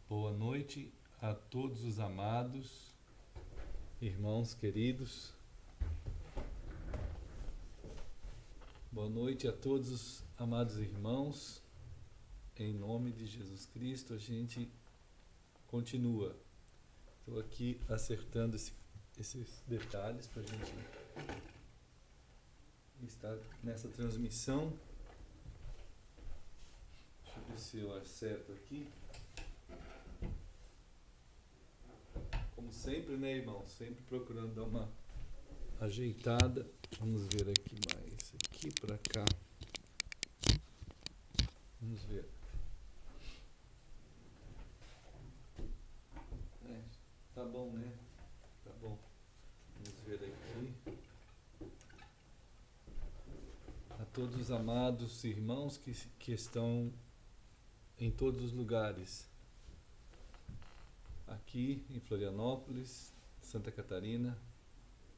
Boa noite a todos os amados, irmãos queridos. Boa noite a todos os amados irmãos. Em nome de Jesus Cristo, a gente continua. Estou aqui acertando esses detalhes para a gente estar nessa transmissão. Deixa eu ver se eu acerto aqui. Como sempre, né, irmão? Sempre procurando dar uma ajeitada. Vamos ver aqui mais. Aqui para cá. Vamos ver. Tá bom, né? Tá bom. Vamos ver aqui. A todos os amados irmãos que estão em todos os lugares. Aqui em Florianópolis, Santa Catarina,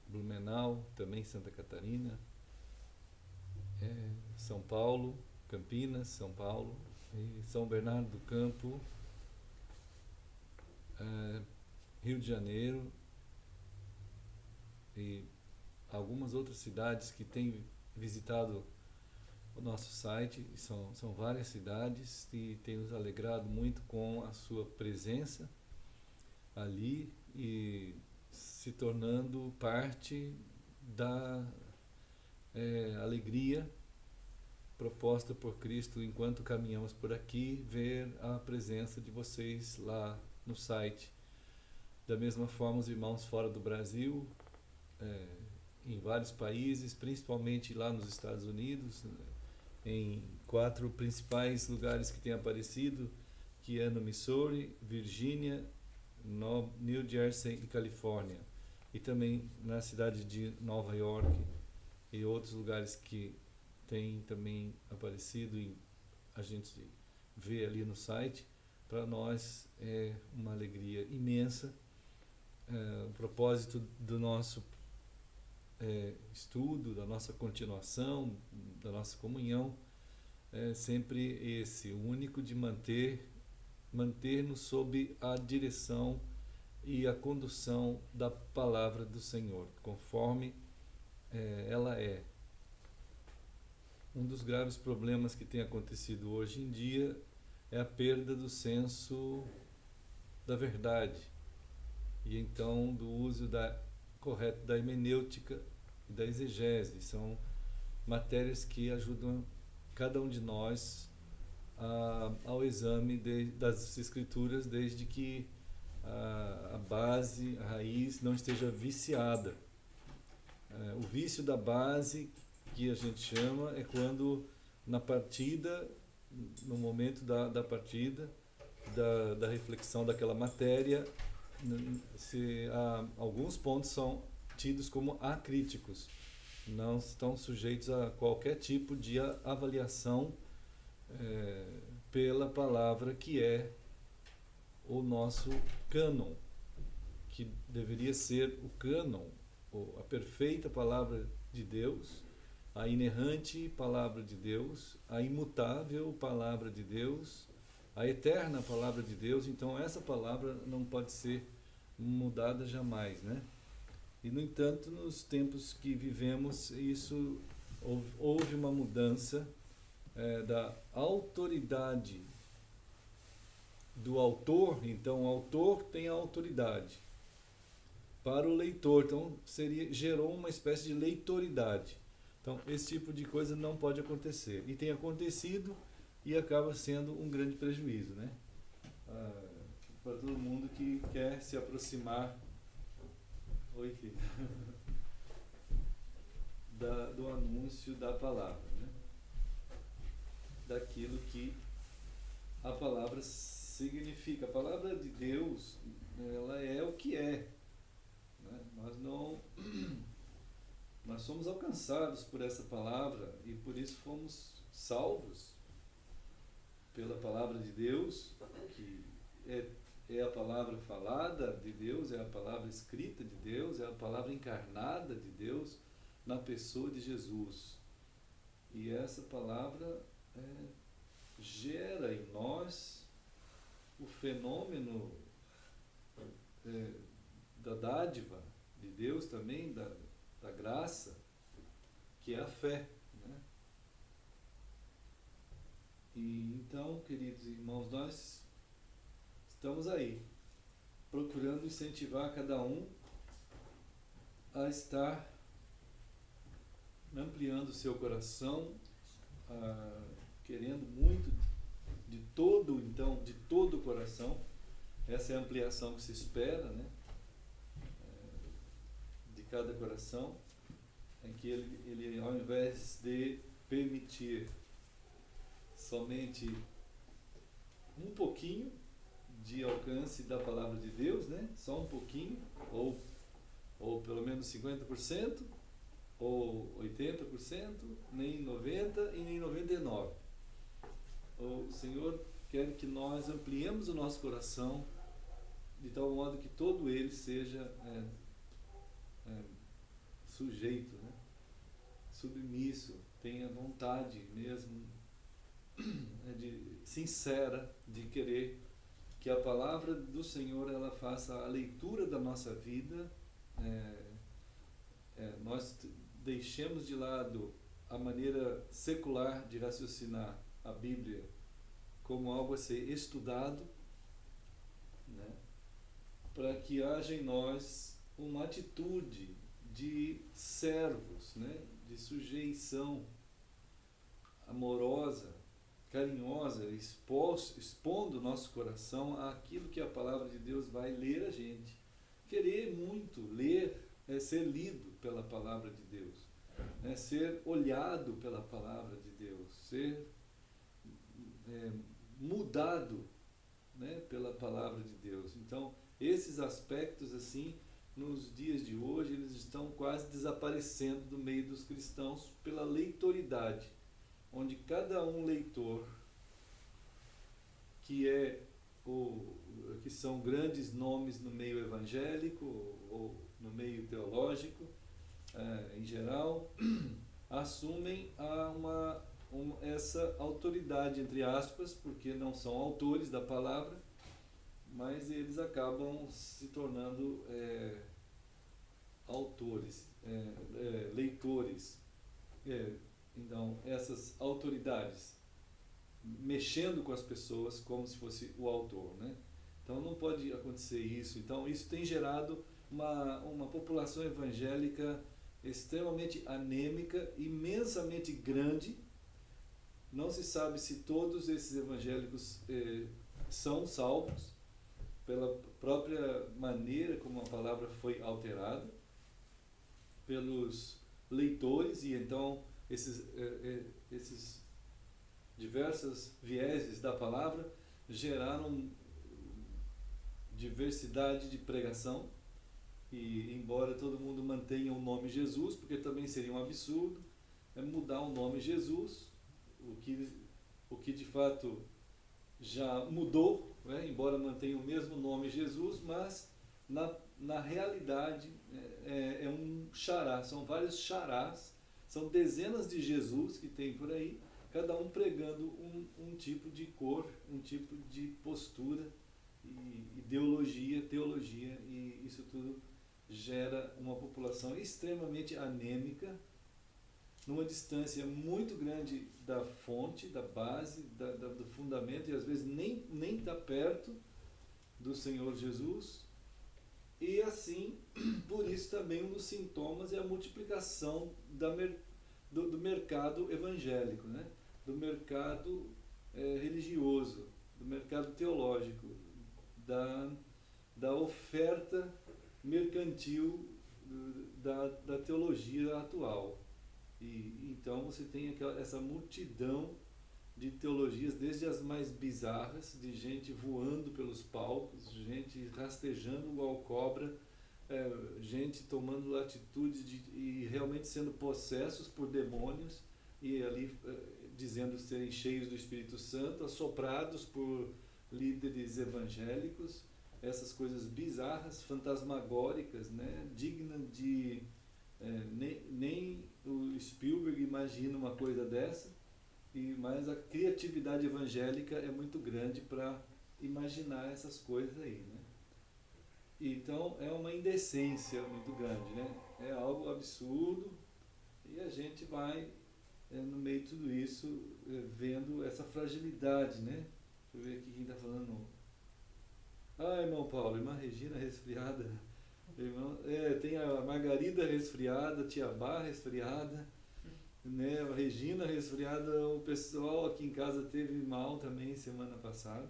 Blumenau, também Santa Catarina, São Paulo, Campinas, São Paulo, e São Bernardo do Campo, Rio de Janeiro e algumas outras cidades que têm visitado o nosso site. São várias cidades e tem nos alegrado muito com a sua presença ali e se tornando parte da alegria proposta por Cristo enquanto caminhamos por aqui, ver a presença de vocês lá no site. Da mesma forma, os irmãos fora do Brasil, em vários países, principalmente lá nos Estados Unidos, em 4 principais lugares que têm aparecido, que é no Missouri, Virgínia, New Jersey e Califórnia, e também na cidade de Nova York e outros lugares que têm também aparecido e a gente vê ali no site. Para nós é uma alegria imensa. O propósito do nosso estudo, da nossa continuação, da nossa comunhão é sempre esse, o único de manter-nos sob a direção e a condução da palavra do Senhor, conforme ela é. Um dos graves problemas que tem acontecido hoje em dia é a perda do senso da verdade e então do uso correto da hermenêutica e da exegese. São matérias que ajudam cada um de nós ao exame das Escrituras, desde que a base, a raiz não esteja viciada. O vício da base, que a gente chama, é quando na partida, no momento da partida, da reflexão daquela matéria, alguns pontos são tidos como acríticos, não estão sujeitos a qualquer tipo de avaliação pela palavra que é o nosso cânon, que deveria ser o cânon, a perfeita palavra de Deus, a inerrante palavra de Deus, a imutável palavra de Deus, a eterna palavra de Deus. Então essa palavra não pode ser mudada jamais, né? E no entanto, nos tempos que vivemos, isso houve uma mudança da autoridade do autor. Então o autor tem a autoridade para o leitor, então gerou uma espécie de leitoridade. Então esse tipo de coisa não pode acontecer, e tem acontecido e acaba sendo um grande prejuízo, né? Para todo mundo que quer se aproximar. Oi, filho. Do anúncio da palavra, né? Daquilo que a palavra significa. A palavra de Deus, ela é o que é, né? Nós somos alcançados por essa palavra e por isso fomos salvos pela palavra de Deus, que é a palavra falada de Deus, é a palavra escrita de Deus, é a palavra encarnada de Deus na pessoa de Jesus. E essa palavra gera em nós o fenômeno da dádiva de Deus também, da graça, que é a fé, né? E então, queridos irmãos, nós estamos aí, procurando incentivar cada um a estar ampliando o seu coração, querendo muito de todo o coração. Essa é a ampliação que se espera, né? De cada coração, em que ele ao invés de permitir somente um pouquinho de alcance da palavra de Deus, né? Só um pouquinho, ou pelo menos 50%, ou 80%, nem 90% e nem 99%. O Senhor quer que nós ampliemos o nosso coração de tal modo que todo ele seja sujeito, né? Submisso, tenha vontade mesmo sincera de querer que a palavra do Senhor ela faça a leitura da nossa vida. Nós deixemos de lado a maneira secular de raciocinar a Bíblia como algo a ser estudado, né? Para que haja em nós uma atitude de servos, né? De sujeição amorosa, carinhosa, expondo o nosso coração àquilo que a palavra de Deus vai ler a gente. Querer muito ler é ser lido pela palavra de Deus, né? Ser olhado pela palavra de Deus, ser mudado, né? Pela palavra de Deus. Então, esses aspectos, assim, nos dias de hoje, eles estão quase desaparecendo do meio dos cristãos pela leitoridade, onde cada um leitor, que são grandes nomes no meio evangélico ou no meio teológico, em geral, assumem essa autoridade, entre aspas, porque não são autores da palavra, mas eles acabam se tornando autores, leitores. Então, essas autoridades mexendo com as pessoas como se fosse o autor, né? Então, não pode acontecer isso. Então, isso tem gerado uma população evangélica extremamente anêmica, imensamente grande. Não se sabe se todos esses evangélicos são salvos pela própria maneira como a palavra foi alterada pelos leitores, e então esses diversos vieses da palavra geraram diversidade de pregação. E embora todo mundo mantenha o nome Jesus, porque também seria um absurdo mudar o nome Jesus, o que de fato já mudou, né? Embora mantenha o mesmo nome Jesus, mas na realidade é um xará, são vários xarás, são dezenas de Jesus que tem por aí, cada um pregando um tipo de cor, um tipo de postura, ideologia, teologia, e isso tudo gera uma população extremamente anêmica, numa distância muito grande da fonte, da base, do fundamento, e às vezes nem está perto do Senhor Jesus. E assim, por isso também um dos sintomas é a multiplicação do mercado evangélico, né? Do mercado religioso, do mercado teológico, da oferta mercantil da teologia atual. E então você tem essa multidão de teologias, desde as mais bizarras, de gente voando pelos palcos, gente rastejando igual cobra, gente tomando atitudes e realmente sendo possessos por demônios, e ali dizendo serem cheios do Espírito Santo, assoprados por líderes evangélicos, essas coisas bizarras, fantasmagóricas, né? Dignas de... nem o Spielberg imagina uma coisa dessa, mas a criatividade evangélica é muito grande para imaginar essas coisas aí, né? Então é uma indecência muito grande, né? É algo absurdo e a gente vai, no meio de tudo isso, vendo essa fragilidade, né? Deixa eu ver aqui quem está falando. Ah, irmão Paulo, irmã Regina resfriada. Irmão, tem a Margarida resfriada, tia Bá resfriada, né? A Regina resfriada, o pessoal aqui em casa teve mal também semana passada.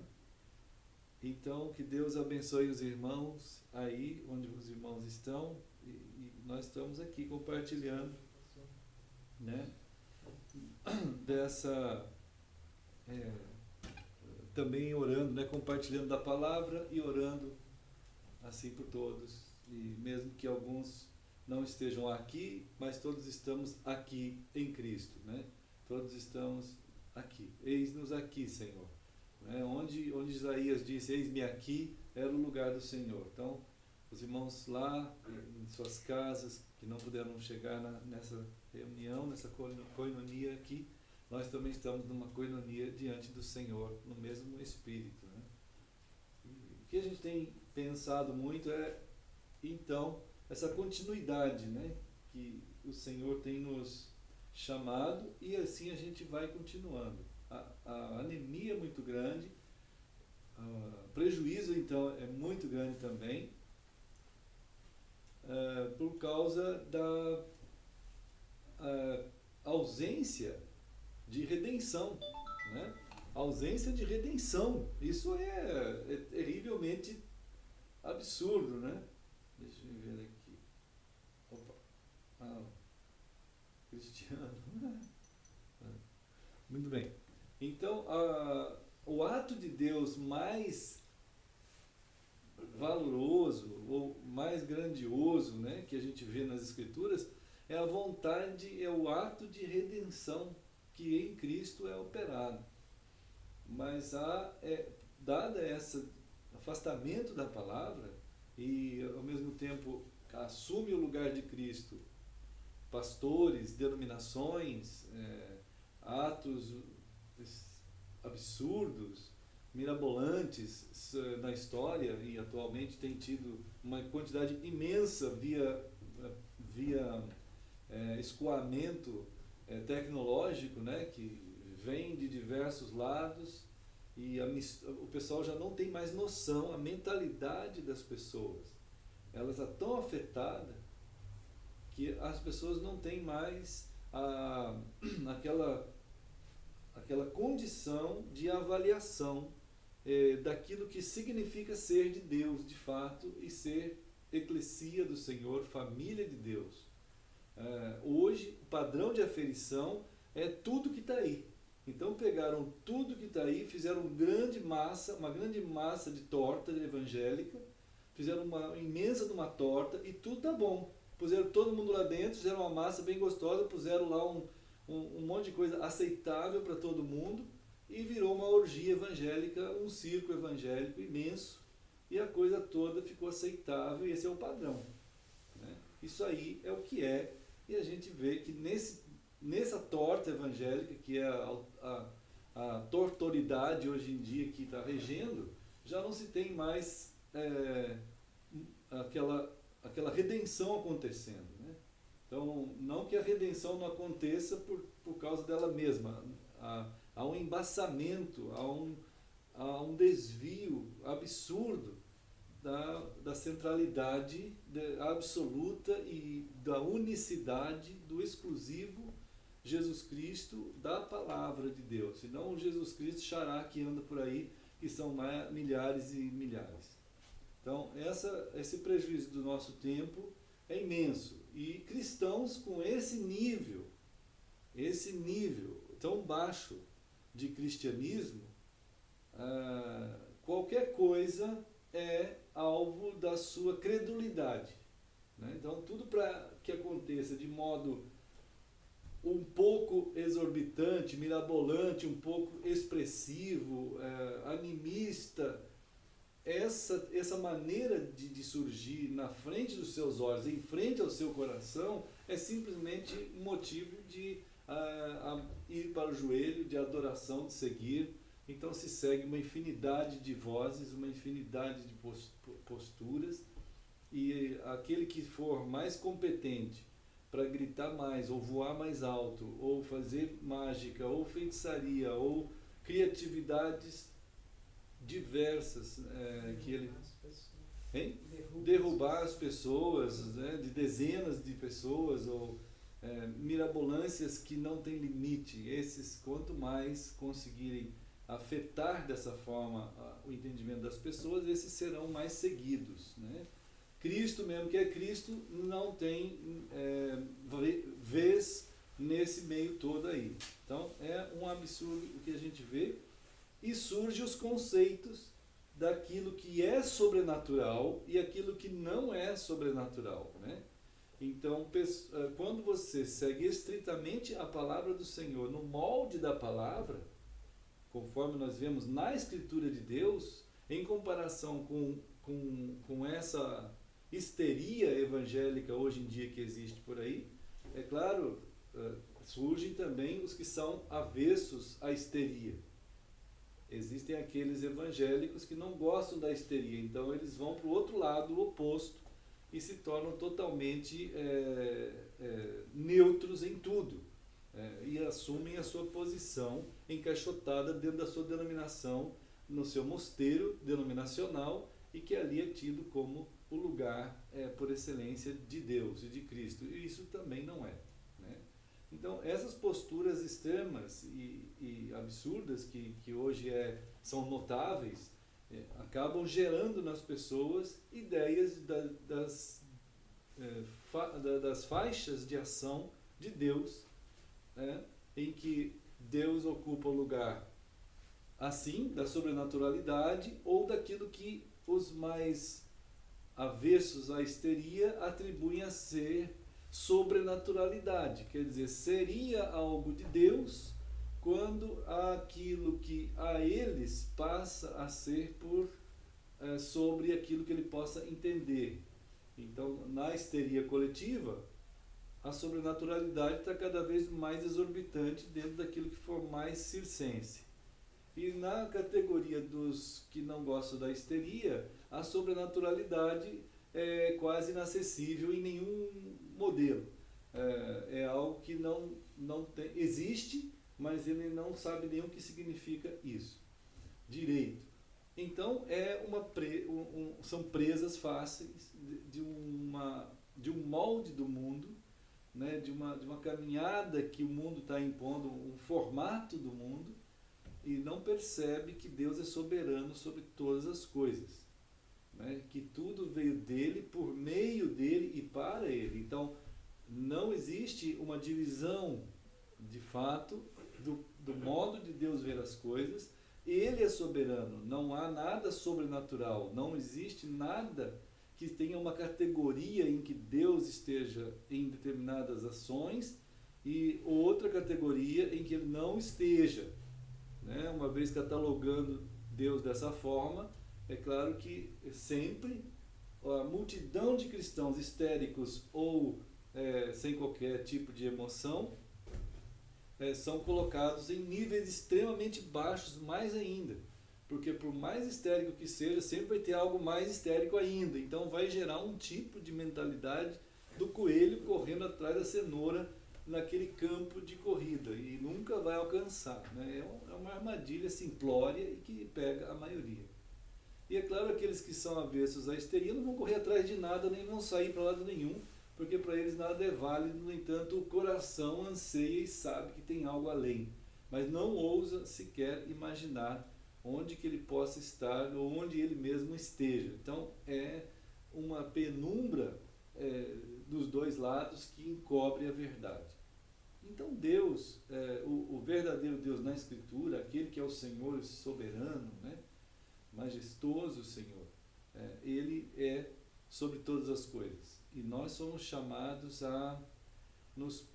Então, que Deus abençoe os irmãos aí onde os irmãos estão e nós estamos aqui compartilhando, né? Dessa também orando, né? Compartilhando da palavra e orando assim por todos. E mesmo que alguns não estejam aqui, mas todos estamos aqui em Cristo, né? Todos estamos aqui. Eis-nos aqui, Senhor. Né? Onde Isaías disse, eis-me aqui, era o lugar do Senhor. Então, os irmãos lá, em suas casas, que não puderam chegar nessa reunião, nessa coinonia aqui, nós também estamos numa coinonia diante do Senhor, no mesmo Espírito. Né? O que a gente tem pensado muito é, então, essa continuidade, né? Que o Senhor tem nos chamado e assim a gente vai continuando. A anemia é muito grande, o prejuízo então é muito grande também, por causa da ausência de redenção, né? Ausência de redenção, isso é terrivelmente absurdo, né? Deixa eu ver aqui. Opa. Cristiano. Muito bem. Então, o ato de Deus mais valoroso ou mais grandioso, né, que a gente vê nas Escrituras é a vontade, é o ato de redenção que em Cristo é operado. Mas dada esse afastamento da palavra e ao mesmo tempo assume o lugar de Cristo pastores, denominações, atos absurdos, mirabolantes na história e atualmente tem tido uma quantidade imensa via escoamento tecnológico, né, que vem de diversos lados e o pessoal já não tem mais noção, a mentalidade das pessoas, ela está tão afetada que as pessoas não têm mais aquela condição de avaliação daquilo que significa ser de Deus de fato e ser eclesia do Senhor, família de Deus. Hoje o padrão de aferição é tudo que está aí. Então pegaram tudo que está aí, fizeram uma grande massa de torta evangélica, fizeram uma imensa de uma torta e tudo está bom. Puseram todo mundo lá dentro, fizeram uma massa bem gostosa, puseram lá um monte de coisa aceitável para todo mundo e virou uma orgia evangélica, um circo evangélico imenso e a coisa toda ficou aceitável e esse é o padrão. Né? Isso aí é o que é e a gente vê que nessa torta evangélica, que é a tortoridade hoje em dia que está regendo, já não se tem mais aquela redenção acontecendo. Né? Então, não que a redenção não aconteça por causa dela mesma. Há um embaçamento, há um desvio absurdo da centralidade absoluta e da unicidade do exclusivo Jesus Cristo da palavra de Deus. E não o Jesus Cristo xará que anda por aí, que são milhares e milhares. Então, esse prejuízo do nosso tempo é imenso. E cristãos com esse nível tão baixo de cristianismo, qualquer coisa é alvo da sua credulidade. Né? Então, tudo para que aconteça de modo um pouco exorbitante, mirabolante, um pouco expressivo, animista, essa maneira de surgir na frente dos seus olhos, em frente ao seu coração, é simplesmente um motivo de ir para o joelho, de adoração, de seguir, Então se segue uma infinidade de vozes, uma infinidade de posturas, e aquele que for mais competente para gritar mais, ou voar mais alto, ou fazer mágica, ou feitiçaria, ou criatividades diversas, que ele... Hein? Derrubar as pessoas, né, de dezenas de pessoas, ou mirabolâncias que não têm limite. Esses, quanto mais conseguirem afetar dessa forma o entendimento das pessoas, esses serão mais seguidos, né? Cristo mesmo, que é Cristo, não tem vez nesse meio todo aí. Então é um absurdo o que a gente vê, e surgem os conceitos daquilo que é sobrenatural e aquilo que não é sobrenatural, né? Então, quando você segue estritamente a palavra do Senhor, no molde da palavra, conforme nós vemos na Escritura de Deus, em comparação com essa histeria evangélica hoje em dia que existe por aí, é claro, surgem também os que são avessos à histeria. Existem aqueles evangélicos que não gostam da histeria, então eles vão para o outro lado, o oposto, e se tornam totalmente neutros em tudo, e assumem a sua posição encaixotada dentro da sua denominação, no seu mosteiro denominacional, e que ali é tido como o lugar por excelência de Deus e de Cristo, e isso também não é, né? Então essas posturas extremas e absurdas que hoje são notáveis, acabam gerando nas pessoas ideias das faixas de ação de Deus, né, em que Deus ocupa o lugar assim da sobrenaturalidade, ou daquilo que os mais avessos à histeria atribuem a ser sobrenaturalidade, quer dizer, seria algo de Deus quando aquilo que a eles passa a ser sobre aquilo que ele possa entender. Então, na histeria coletiva, a sobrenaturalidade está cada vez mais exorbitante dentro daquilo que for mais circense. E na categoria dos que não gostam da histeria, a sobrenaturalidade é quase inacessível em nenhum modelo. É algo que não tem, existe, mas ele não sabe nem o que significa isso direito. Então são presas fáceis de um molde do mundo, né, de uma caminhada que o mundo está impondo, um formato do mundo, e não percebe que Deus é soberano sobre todas as coisas, né, que tudo veio dele, por meio dele e para ele. Então não existe uma divisão de fato do modo de Deus ver as coisas. Ele é soberano, não há nada sobrenatural, não existe nada que tenha uma categoria em que Deus esteja em determinadas ações e outra categoria em que ele não esteja, né? Uma vez catalogando Deus dessa forma, é claro que sempre a multidão de cristãos histéricos ou sem qualquer tipo de emoção são colocados em níveis extremamente baixos, mais ainda, porque por mais histérico que seja, sempre vai ter algo mais histérico ainda. Então vai gerar um tipo de mentalidade do coelho correndo atrás da cenoura naquele campo de corrida, e nunca vai alcançar, né? É uma armadilha simplória e que pega a maioria. E é claro, aqueles que são avessos à histeria não vão correr atrás de nada, nem vão sair para lado nenhum, porque para eles nada é válido. No entanto, o coração anseia e sabe que tem algo além, mas não ousa sequer imaginar onde que ele possa estar, ou onde ele mesmo esteja. Então é uma penumbra dos dois lados que encobre a verdade. Então Deus, o verdadeiro Deus na Escritura, aquele que é o Senhor soberano, né, majestoso Senhor, ele é sobre todas as coisas. E nós somos chamados a nos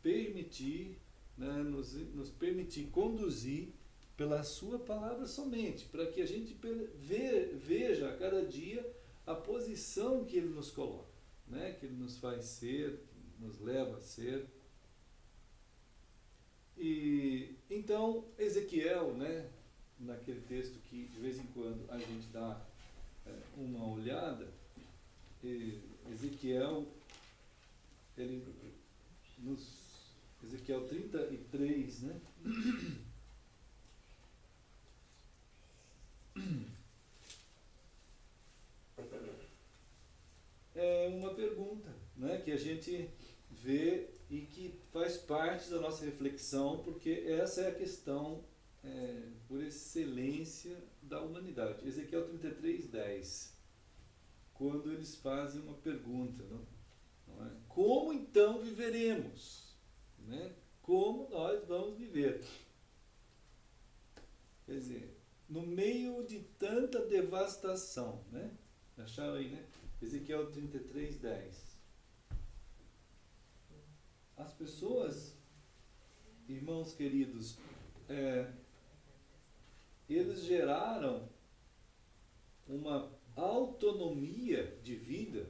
permitir, né, nos permitir conduzir pela sua palavra somente, para que a gente veja a cada dia a posição que ele nos coloca, né, que ele nos faz ser, que nos leva a ser. E então Ezequiel, né, naquele texto que de vez em quando a gente dá uma olhada, Ezequiel, ele Ezequiel 33, né? É uma pergunta, né, que a gente vê e que faz parte da nossa reflexão, porque essa é a questão por excelência da humanidade. Ezequiel 33:10, quando eles fazem uma pergunta, não é? Como então viveremos? Né? Como nós vamos viver? Quer dizer, no meio de tanta devastação, né? Acharam aí, né? Ezequiel 33:10. As pessoas, irmãos queridos, eles geraram uma autonomia de vida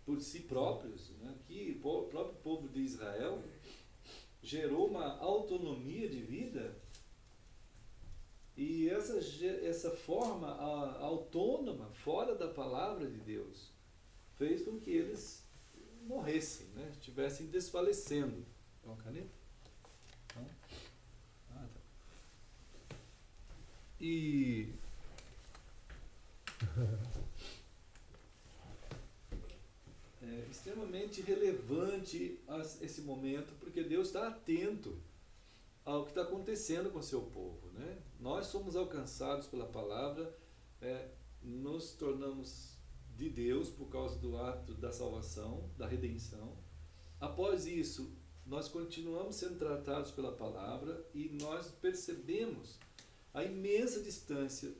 por si próprios, né? Que o próprio povo de Israel gerou uma autonomia de vida, e essa forma autônoma, fora da palavra de Deus, fez com que eles morressem, né? Estivessem desfalecendo. É uma caneta? Não? Ah, tá. E é extremamente relevante esse momento, porque Deus está atento ao que está acontecendo com o seu povo, né? Nós somos alcançados pela palavra, nos tornamos de Deus por causa do ato da salvação, da redenção. Após isso, nós continuamos sendo tratados pela palavra, e nós percebemos a imensa distância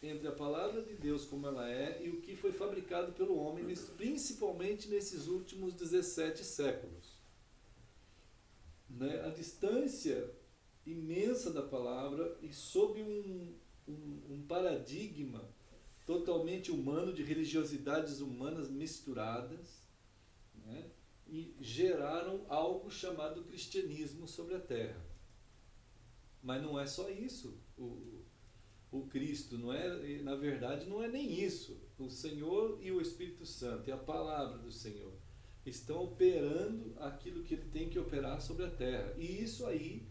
entre a palavra de Deus como ela é e o que foi fabricado pelo homem, principalmente nesses últimos 17 séculos. Né? A distância imensa da palavra, e sob um paradigma totalmente humano, de religiosidades humanas misturadas, né? E geraram algo chamado cristianismo sobre a terra. Mas não é só isso. O Cristo não é, na verdade, não é nem isso. O Senhor e o Espírito Santo e a palavra do Senhor estão operando aquilo que ele tem que operar sobre a terra. E isso aí,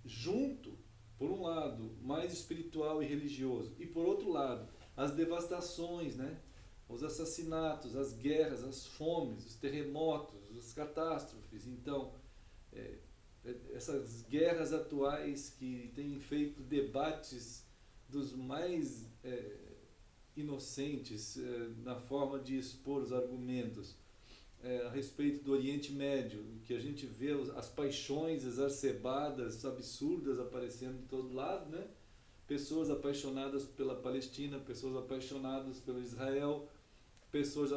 junto, por um lado, mais espiritual e religioso, e por outro lado, as devastações, né? Os assassinatos, as guerras, as fomes, os terremotos, as catástrofes. Então, essas guerras atuais que têm feito debates dos mais inocentes na forma de expor os argumentos a respeito do Oriente Médio, que a gente vê as paixões exacerbadas, absurdas aparecendo de todo lado, né? Pessoas apaixonadas pela Palestina, pessoas apaixonadas pelo Israel, pessoas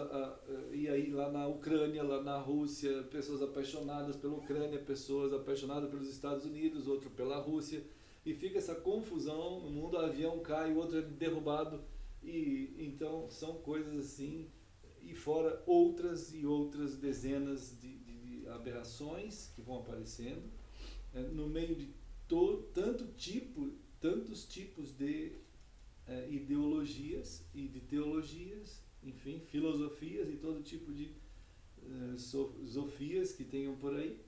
e aí lá na Ucrânia, lá na Rússia, pessoas apaixonadas pela Ucrânia, pessoas apaixonadas pelos Estados Unidos, outro pela Rússia, e fica essa confusão no mundo. O avião cai, o outro é derrubado, e então são coisas assim, e fora outras e outras dezenas de aberrações que vão aparecendo no meio de tantos tipos de ideologias e de teologias, enfim, filosofias e todo tipo de sofias que tenham por aí.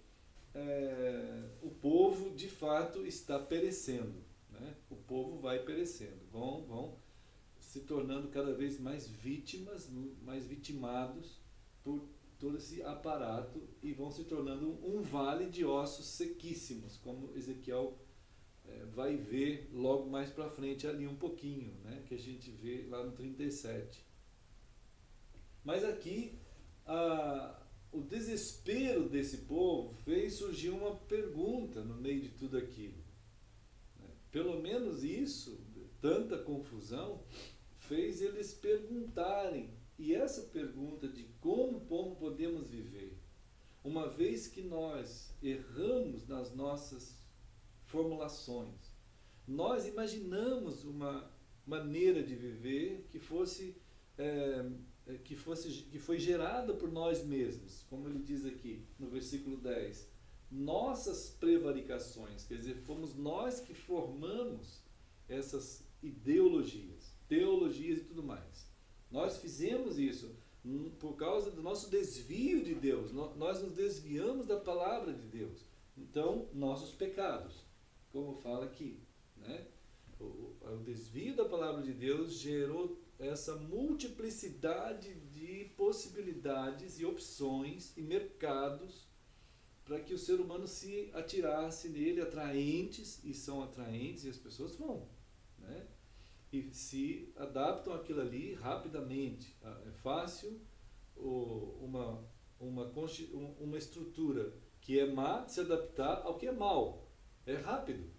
O povo de fato está perecendo, né? O povo vai perecendo, vão se tornando cada vez mais vítimas, mais vitimados por todo esse aparato, e vão se tornando um vale de ossos sequíssimos, como Ezequiel vai ver logo mais para frente ali um pouquinho, né? Que a gente vê lá no 37. Mas aqui, o desespero desse povo fez surgir uma pergunta no meio de tudo aquilo. Pelo menos isso, tanta confusão, fez eles perguntarem. E essa pergunta de como podemos viver, uma vez que nós erramos nas nossas formulações, nós imaginamos uma maneira de viver que foi gerada por nós mesmos, como ele diz aqui no versículo 10, nossas prevaricações, quer dizer, fomos nós que formamos essas ideologias, teologias e tudo mais. Nós fizemos isso por causa do nosso desvio de Deus. Nós nos desviamos da palavra de Deus. Então, nossos pecados, como fala aqui, né? O desvio da palavra de Deus gerou essa multiplicidade de possibilidades e opções e mercados para que o ser humano se atirasse nele, atraentes, e são atraentes, e as pessoas vão, né? E se adaptam àquilo ali rapidamente. É fácil uma estrutura que é má se adaptar ao que é mal. É rápido.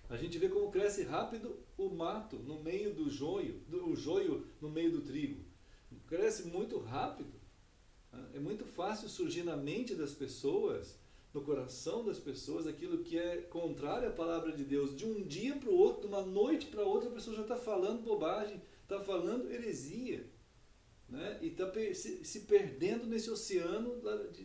A gente vê como cresce rápido o mato no meio do joio, o joio no meio do trigo. Cresce muito rápido. É muito fácil surgir na mente das pessoas, no coração das pessoas, aquilo que é contrário à palavra de Deus. De um dia para o outro, de uma noite para outra, a pessoa já está falando bobagem, está falando heresia, né? E está se perdendo nesse oceano,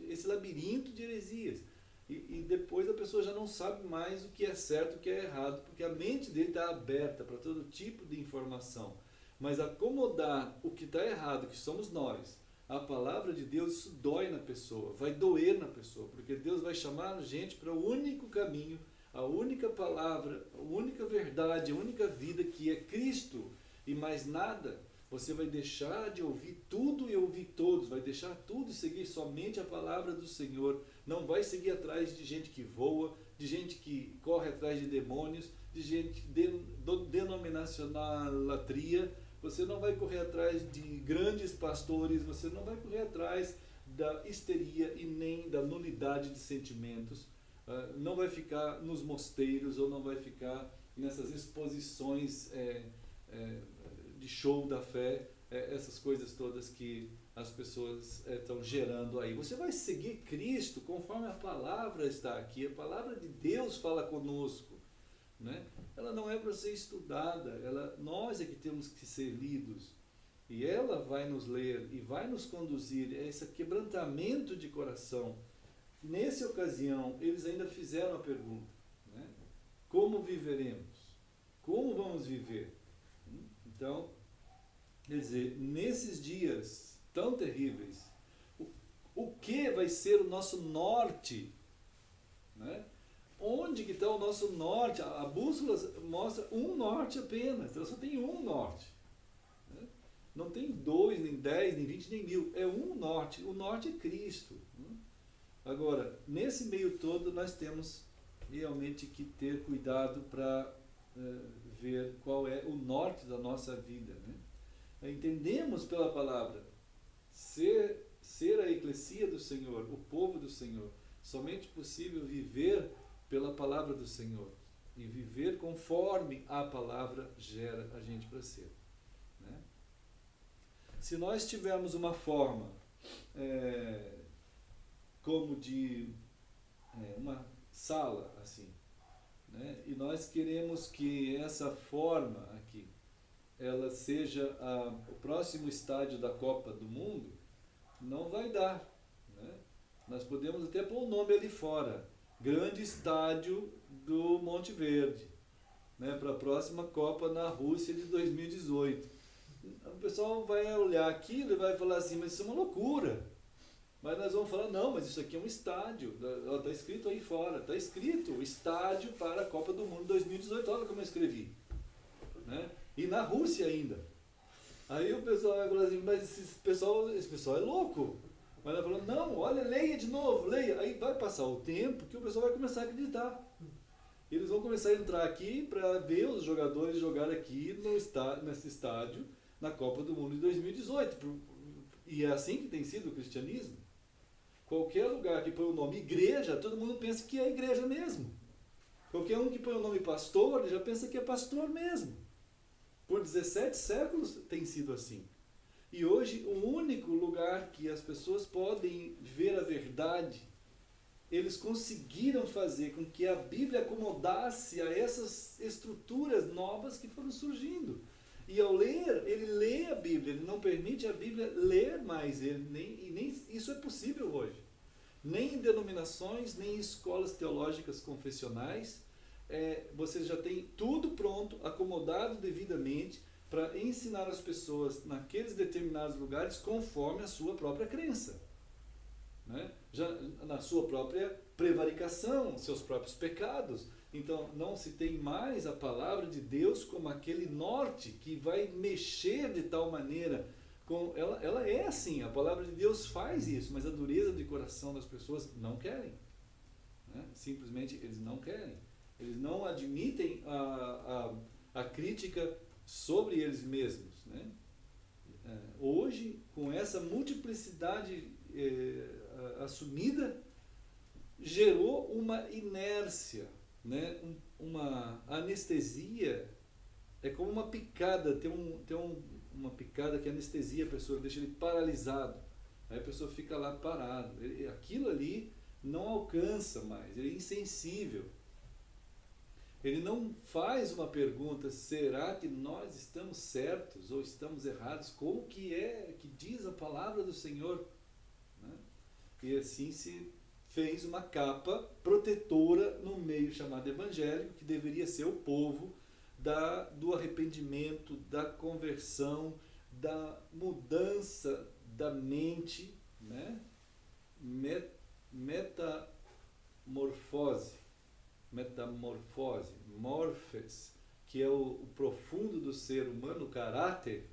esse labirinto de heresias. E depois a pessoa já não sabe mais o que é certo e o que é errado, porque a mente dele está aberta para todo tipo de informação. Mas acomodar o que está errado, que somos nós, a palavra de Deus, isso dói na pessoa, vai doer na pessoa, porque Deus vai chamar a gente para o único caminho, a única palavra, a única verdade, a única vida, que é Cristo, e mais nada. Você vai deixar de ouvir tudo e ouvir todos, vai deixar tudo e seguir somente a palavra do Senhor. Não vai seguir atrás de gente que voa, de gente que corre atrás de demônios, de gente denominacionalatria. Você não vai correr atrás de grandes pastores, você não vai correr atrás da histeria e nem da nulidade de sentimentos. Não vai ficar nos mosteiros ou não vai ficar nessas exposições de show da fé, essas coisas todas que as pessoas estão gerando aí. Você vai seguir Cristo conforme a palavra está aqui. A palavra de Deus fala conosco, né? Ela não é para ser estudada, nós é que temos que ser lidos, e ela vai nos ler e vai nos conduzir a esse quebrantamento de coração. Nessa ocasião, eles ainda fizeram a pergunta, né? Como viveremos? Como vamos viver? Então, quer dizer, nesses dias tão terríveis, o que vai ser o nosso norte, né? Onde que está o nosso norte? A bússola mostra um norte apenas, ela só tem um norte, né? Não tem 2, nem 10, nem 20, nem 1000, é um norte, o norte é Cristo, né? Agora, nesse meio todo, nós temos realmente que ter cuidado para ver qual é o norte da nossa vida, né? Entendemos pela palavra, ser a eclesia do Senhor, o povo do Senhor, somente possível viver pela palavra do Senhor, e viver conforme a palavra gera a gente para ser, né? Se nós tivermos uma forma como de uma sala assim, né? E nós queremos que essa forma aqui ela seja o próximo estádio da Copa do Mundo, não vai dar, né? Nós podemos até pôr o nome ali fora, Grande Estádio do Monte Verde, né? Para a próxima Copa na Rússia de 2018. O pessoal vai olhar aquilo e vai falar assim, mas isso é uma loucura. Mas nós vamos falar, não, mas isso aqui é um estádio, está escrito aí fora, está escrito estádio para a Copa do Mundo 2018, olha como eu escrevi, né? E na Rússia ainda. Aí o pessoal vai falar assim, mas esse pessoal é louco. Mas ela falou, não, olha, leia de novo, leia. Aí vai passar o tempo que o pessoal vai começar a acreditar. Eles vão começar a entrar aqui para ver os jogadores jogar aqui nesse estádio, na Copa do Mundo de 2018. E é assim que tem sido o cristianismo. Qualquer lugar que põe o nome igreja, todo mundo pensa que é igreja mesmo. Qualquer um que põe o nome pastor, já pensa que é pastor mesmo. Por 17 séculos tem sido assim. E hoje o único lugar que as pessoas podem ver a verdade, eles conseguiram fazer com que a Bíblia acomodasse a essas estruturas novas que foram surgindo. E ao ler, ele lê a Bíblia, ele não permite a Bíblia ler mais, nem isso é possível hoje. nem em denominações, nem em escolas teológicas confessionais. Você já tem tudo pronto, acomodado devidamente, para ensinar as pessoas naqueles determinados lugares conforme a sua própria crença, né? Já na sua própria prevaricação, seus próprios pecados. Então não se tem mais a palavra de Deus como aquele norte que vai mexer de tal maneira. Ela é assim, a palavra de Deus faz isso, mas a dureza de coração das pessoas não querem, né? Simplesmente eles não querem. Eles não admitem a crítica sobre eles mesmos, né? Hoje, com essa multiplicidade assumida, gerou uma inércia, né? Uma anestesia. É como uma picada, tem uma picada que anestesia a pessoa, deixa ele paralisado. Aí a pessoa fica lá parado. Aquilo ali não alcança mais, ele é insensível. Ele não faz uma pergunta: será que nós estamos certos ou estamos errados? Como que diz a palavra do Senhor? Né? E assim se fez uma capa protetora no meio chamado evangélico, que deveria ser o povo do arrependimento, da conversão, da mudança da mente, né? Metamorfose, morphes, que é o profundo do ser humano, o caráter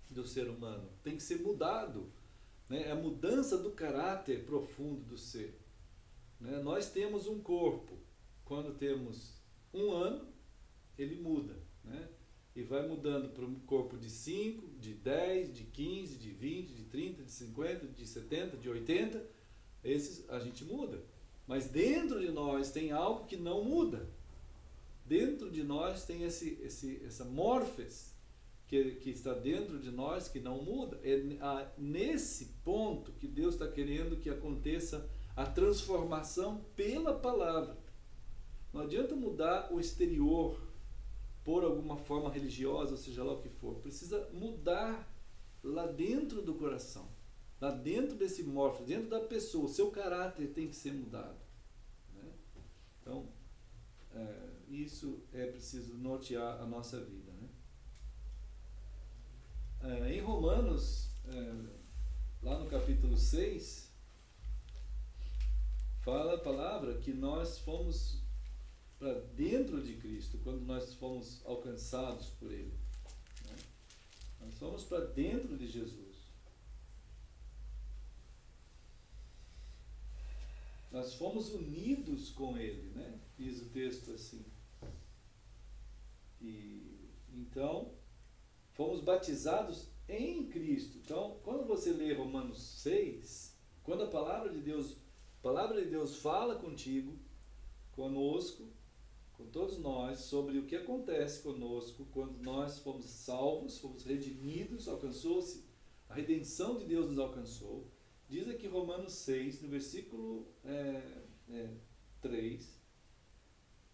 do ser humano, tem que ser mudado, né? É a mudança do caráter profundo do ser, né? Nós temos um corpo, quando temos 1 ano, ele muda, né? E vai mudando para um corpo de 5, de 10, de 15, de 20, de 30, de 50, de 70, de 80, esses a gente muda. Mas dentro de nós tem algo que não muda. Dentro de nós tem essa morfes que está dentro de nós, que não muda. É nesse ponto que Deus está querendo que aconteça a transformação pela palavra. Não adianta mudar o exterior por alguma forma religiosa, ou seja lá o que for. Precisa mudar lá dentro do coração. Lá dentro desse morfos, dentro da pessoa, o seu caráter tem que ser mudado, né? Então, isso é preciso nortear a nossa vida, né? Em Romanos, lá no capítulo 6, fala a palavra que nós fomos para dentro de Cristo, quando nós fomos alcançados por Ele, né? Nós fomos para dentro de Jesus. Nós fomos unidos com Ele, né? Diz o texto assim. E então, fomos batizados em Cristo. Então, quando você lê Romanos 6, quando a palavra de Deus fala contigo, conosco, com todos nós, sobre o que acontece conosco quando nós fomos salvos, fomos redimidos, alcançou-se, a redenção de Deus nos alcançou. Diz aqui Romanos 6, no versículo 3,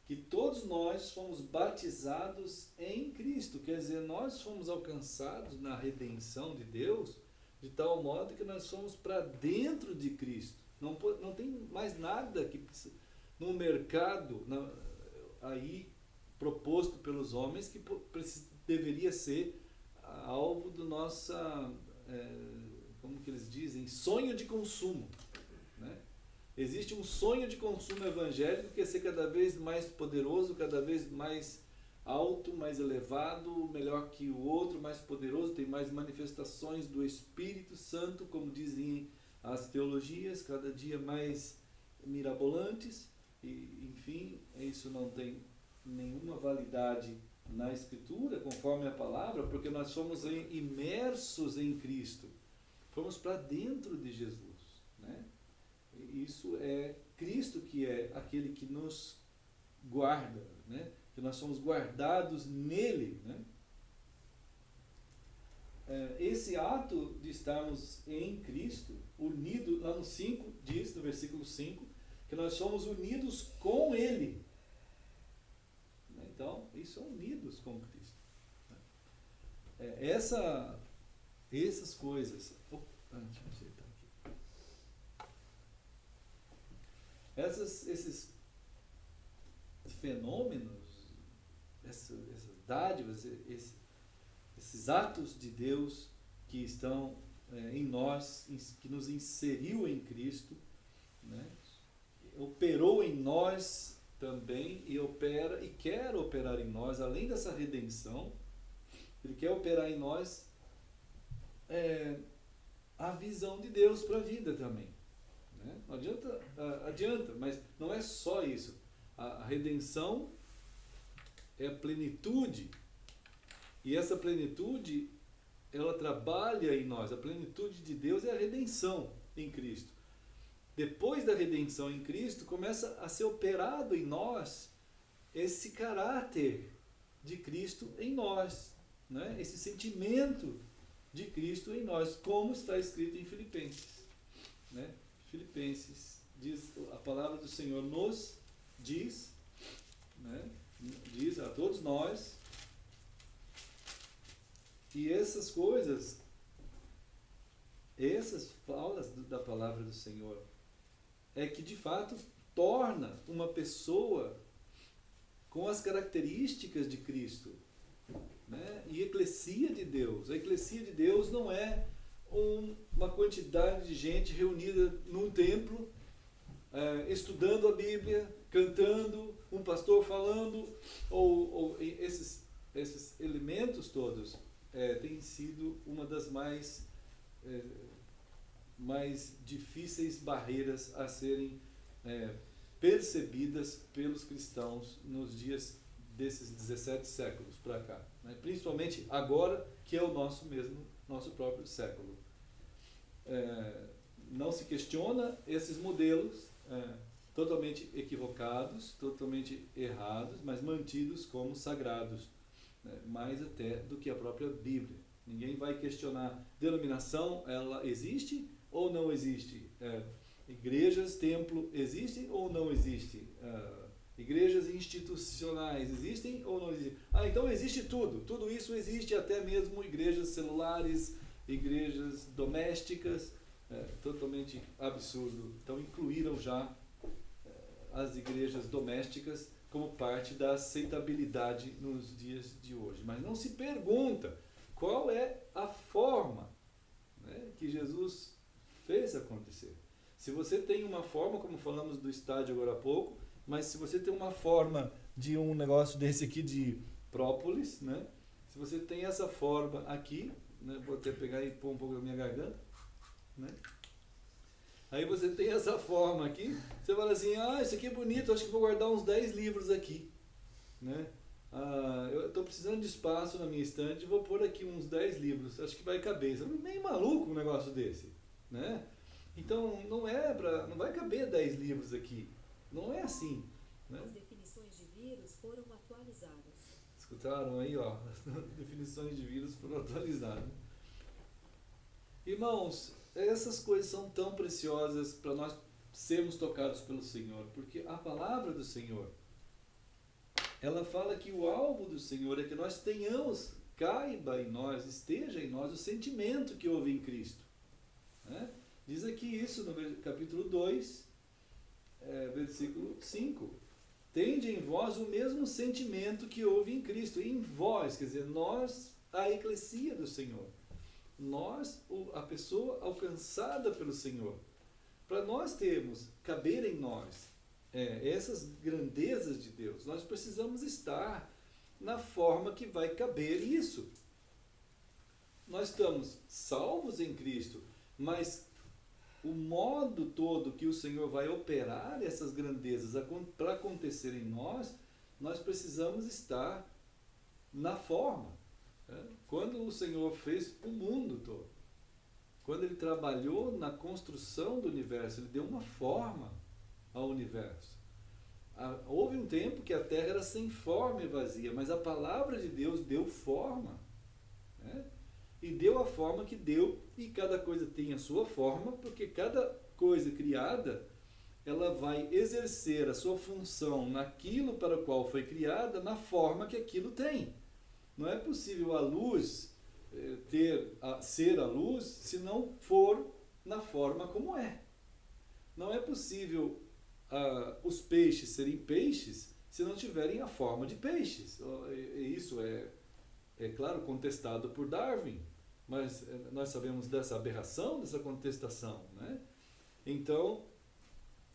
que todos nós fomos batizados em Cristo. Quer dizer, nós fomos alcançados na redenção de Deus de tal modo que nós fomos para dentro de Cristo. Não tem mais nada que no mercado aí proposto pelos homens que deveria ser alvo do nosso, como que eles dizem, sonho de consumo, né? Existe um sonho de consumo evangélico que é ser cada vez mais poderoso, cada vez mais alto, mais elevado, melhor que o outro, mais poderoso, tem mais manifestações do Espírito Santo, como dizem as teologias, cada dia mais mirabolantes, e enfim, isso não tem nenhuma validade na Escritura, conforme a palavra, porque nós fomos imersos em Cristo, fomos para dentro de Jesus, né? Isso é Cristo que é aquele que nos guarda, né? Que nós somos guardados nele, né? Esse ato de estarmos em Cristo, unidos, lá no 5, diz no versículo 5, que nós somos unidos com Ele. Então, isso é unidos com Cristo. Essas coisas... Deixa eu acertar aqui. esses fenômenos, essas dádivas, esses atos de Deus que estão em nós, que nos inseriu em Cristo, né? Operou em nós também e opera e quer operar em nós, além dessa redenção, Ele quer operar em nós a visão de Deus para a vida também. Né? Não adianta, mas não é só isso. A redenção é a plenitude, e essa plenitude, ela trabalha em nós. A plenitude de Deus é a redenção em Cristo. Depois da redenção em Cristo, começa a ser operado em nós esse caráter de Cristo em nós, né? Esse sentimento de Cristo em nós, como está escrito em Filipenses, né? Filipenses diz, a palavra do Senhor nos diz, né? Diz a todos nós, e essas coisas, essas falas da palavra do Senhor, é que de fato torna uma pessoa com as características de Cristo, né? E eclesia de Deus. A eclesia de Deus não é uma quantidade de gente reunida num templo, estudando a Bíblia, cantando, um pastor falando, ou esses elementos todos têm sido uma das mais difíceis barreiras a serem percebidas pelos cristãos nos dias desses 17 séculos para cá, né? Principalmente agora, que é o nosso próprio século. Não se questiona esses modelos totalmente equivocados, totalmente errados, mas mantidos como sagrados, né? Mais até do que a própria Bíblia. Ninguém vai questionar denominação, ela existe ou não existe? Igrejas, templo, existem ou não existe? Igrejas institucionais existem ou não existem? Então existe tudo. Tudo isso existe, até mesmo igrejas celulares, igrejas domésticas. Totalmente absurdo. Então incluíram já as igrejas domésticas como parte da aceitabilidade nos dias de hoje. Mas não se pergunta qual é a forma, né, que Jesus fez acontecer. Se você tem uma forma, como falamos do estádio agora há pouco, mas se você tem uma forma de um negócio desse aqui de própolis, né, se você tem essa forma aqui, né, vou até pegar e pôr um pouco na minha garganta, né, aí você tem essa forma aqui, você fala assim, isso aqui é bonito, acho que vou guardar uns 10 livros aqui, né? Eu estou precisando de espaço na minha estante, vou pôr aqui uns 10 livros, acho que vai caber. Você é meio maluco um negócio desse, né? Então não vai caber 10 livros aqui, não é assim, né? As definições de vírus foram atualizadas. Escutaram aí, ó, as definições de vírus foram atualizadas. Irmãos, essas coisas são tão preciosas para nós sermos tocados pelo Senhor, porque a palavra do Senhor, ela fala que o alvo do Senhor é que nós tenhamos, caiba em nós, esteja em nós o sentimento que houve em Cristo, né? Diz aqui isso no capítulo 2, versículo 5. Tende em vós o mesmo sentimento que houve em Cristo. Em vós, quer dizer, nós, a eclesia do Senhor. Nós, a pessoa alcançada pelo Senhor. Para nós termos, caber em nós, essas grandezas de Deus, nós precisamos estar na forma que vai caber isso. Nós estamos salvos em Cristo, mas o modo todo que o Senhor vai operar essas grandezas para acontecer em nós, nós precisamos estar na forma. Quando o Senhor fez o mundo todo, quando Ele trabalhou na construção do universo, Ele deu uma forma ao universo. Houve um tempo que a Terra era sem forma e vazia, mas a palavra de Deus deu forma, né? E deu a forma que deu, e cada coisa tem a sua forma, porque cada coisa criada, ela vai exercer a sua função naquilo para o qual foi criada, na forma que aquilo tem. Não é possível a luz ser a luz se não for na forma como é. Não é possível os peixes serem peixes se não tiverem a forma de peixes. Isso é claro, contestado por Darwin, mas nós sabemos dessa aberração, dessa contestação, né? Então,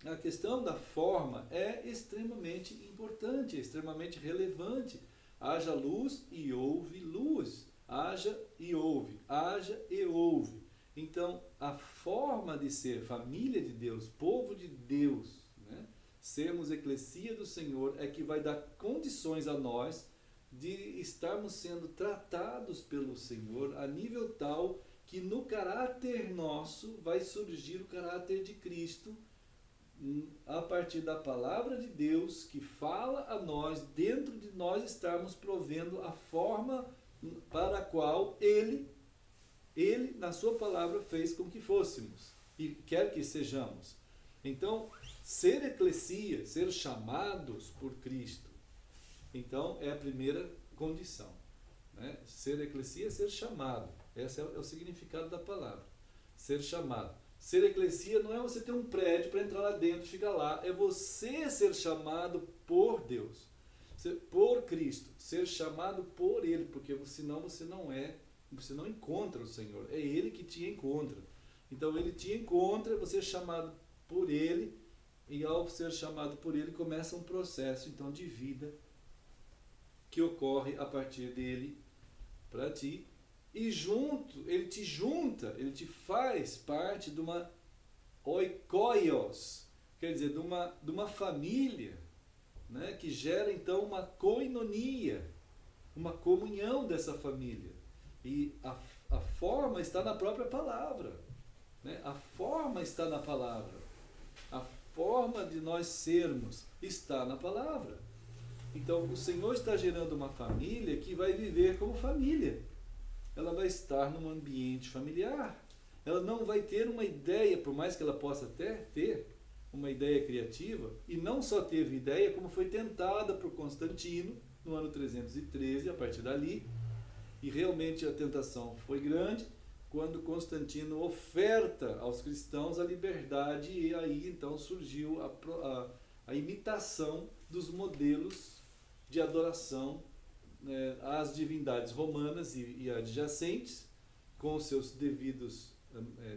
a questão da forma é extremamente importante, é extremamente relevante. Haja luz e houve luz. Haja e houve. Haja e houve. Então, a forma de ser família de Deus, povo de Deus, né? Sermos eclesia do Senhor, é que vai dar condições a nós de estarmos sendo tratados pelo Senhor a nível tal que no caráter nosso vai surgir o caráter de Cristo, a partir da palavra de Deus que fala a nós, dentro de nós estarmos provendo a forma para a qual Ele, na sua palavra, fez com que fôssemos e quer que sejamos. Então, ser eclesia, ser chamados por Cristo, então é a primeira condição, né? Ser eclesia, ser chamado. Esse é o significado da palavra, ser chamado. Ser eclesia não é você ter um prédio para entrar lá dentro e ficar lá, é você ser chamado por Deus, por Cristo, ser chamado por Ele, porque senão você não encontra o Senhor, é Ele que te encontra. Então Ele te encontra, você é chamado por Ele, e ao ser chamado por Ele começa um processo então de vida que ocorre a partir dele para ti. E ele te junta, ele te faz parte de uma oikoios, quer dizer, de uma família, né, que gera então uma koinonia, uma comunhão dessa família. E a forma está na própria palavra, né? A forma está na palavra. A forma de nós sermos está na palavra. Então o Senhor está gerando uma família que vai viver como família. Ela vai estar num ambiente familiar. Ela não vai ter uma ideia, por mais que ela possa até ter uma ideia criativa, e não só teve ideia, como foi tentada por Constantino no ano 313, a partir dali, e realmente a tentação foi grande, quando Constantino oferta aos cristãos a liberdade, e aí então surgiu a imitação dos modelos de adoração às divindades romanas e adjacentes, com seus devidos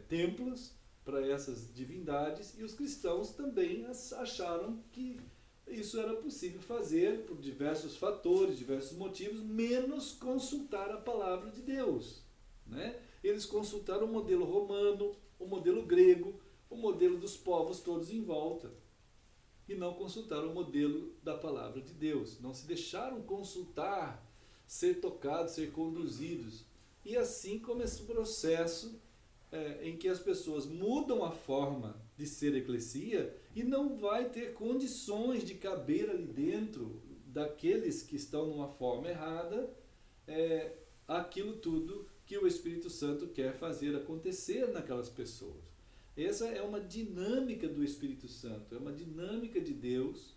templos para essas divindades, e os cristãos também acharam que isso era possível fazer por diversos fatores, diversos motivos, menos consultar a palavra de Deus, né? Eles consultaram o modelo romano, o modelo grego, o modelo dos povos todos em volta, e não consultaram o modelo da palavra de Deus. Não se deixaram consultar, ser tocados, ser conduzidos. E assim começa o processo em que as pessoas mudam a forma de ser eclesia e não vai ter condições de caber ali dentro daqueles que estão numa forma errada, aquilo tudo que o Espírito Santo quer fazer acontecer naquelas pessoas. Essa é uma dinâmica do Espírito Santo, é uma dinâmica de Deus,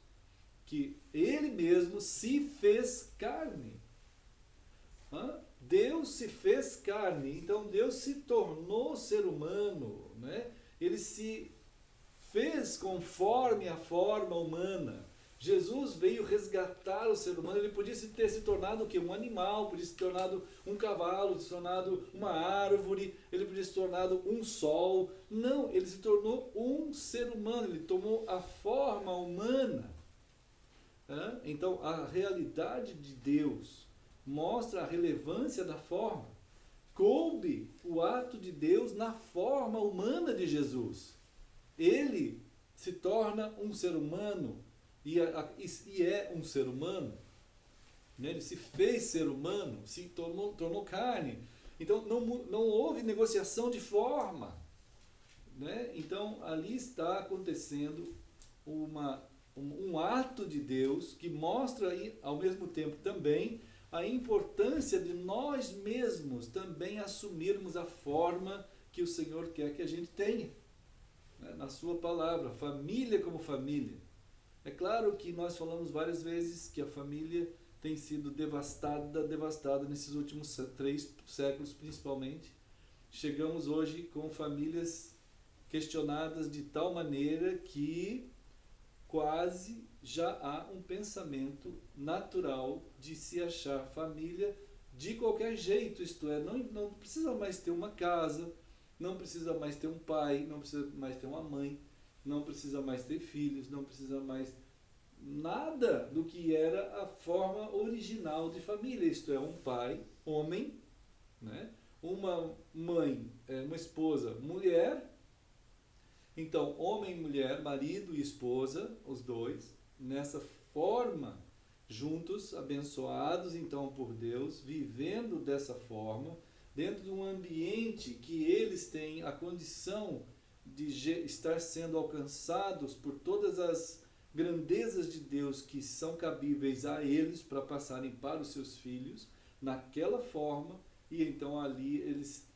que Ele mesmo se fez carne. Deus se fez carne, então Deus se tornou ser humano, né? Ele se fez conforme a forma humana. Jesus veio resgatar o ser humano. Ele podia ter se tornado o quê? Um animal, podia se tornado um cavalo, se tornado uma árvore, ele podia se tornado um sol. Não, ele se tornou um ser humano, ele tomou a forma humana. Então, a realidade de Deus mostra a relevância da forma. Coube o ato de Deus na forma humana de Jesus. Ele se torna um ser humano e é um ser humano, né? Ele se fez ser humano, se tornou carne. Então não houve negociação de forma, né? Então ali está acontecendo um ato de Deus que mostra ao mesmo tempo também a importância de nós mesmos também assumirmos a forma que o Senhor quer que a gente tenha, né? Na sua palavra, família como família. É claro que nós falamos várias vezes que a família tem sido devastada nesses últimos 3 séculos principalmente. Chegamos hoje com famílias questionadas de tal maneira que quase já há um pensamento natural de se achar família de qualquer jeito, isto é, não precisa mais ter uma casa, não precisa mais ter um pai, não precisa mais ter uma mãe, não precisa mais ter filhos, não precisa mais nada do que era a forma original de família, isto é, um pai, homem, né? Uma mãe, uma esposa, mulher. Então, homem e mulher, marido e esposa, os dois, nessa forma, juntos, abençoados então por Deus, vivendo dessa forma, dentro de um ambiente que eles têm a condição de estar sendo alcançados por todas as grandezas de Deus que são cabíveis a eles para passarem para os seus filhos, naquela forma, e então ali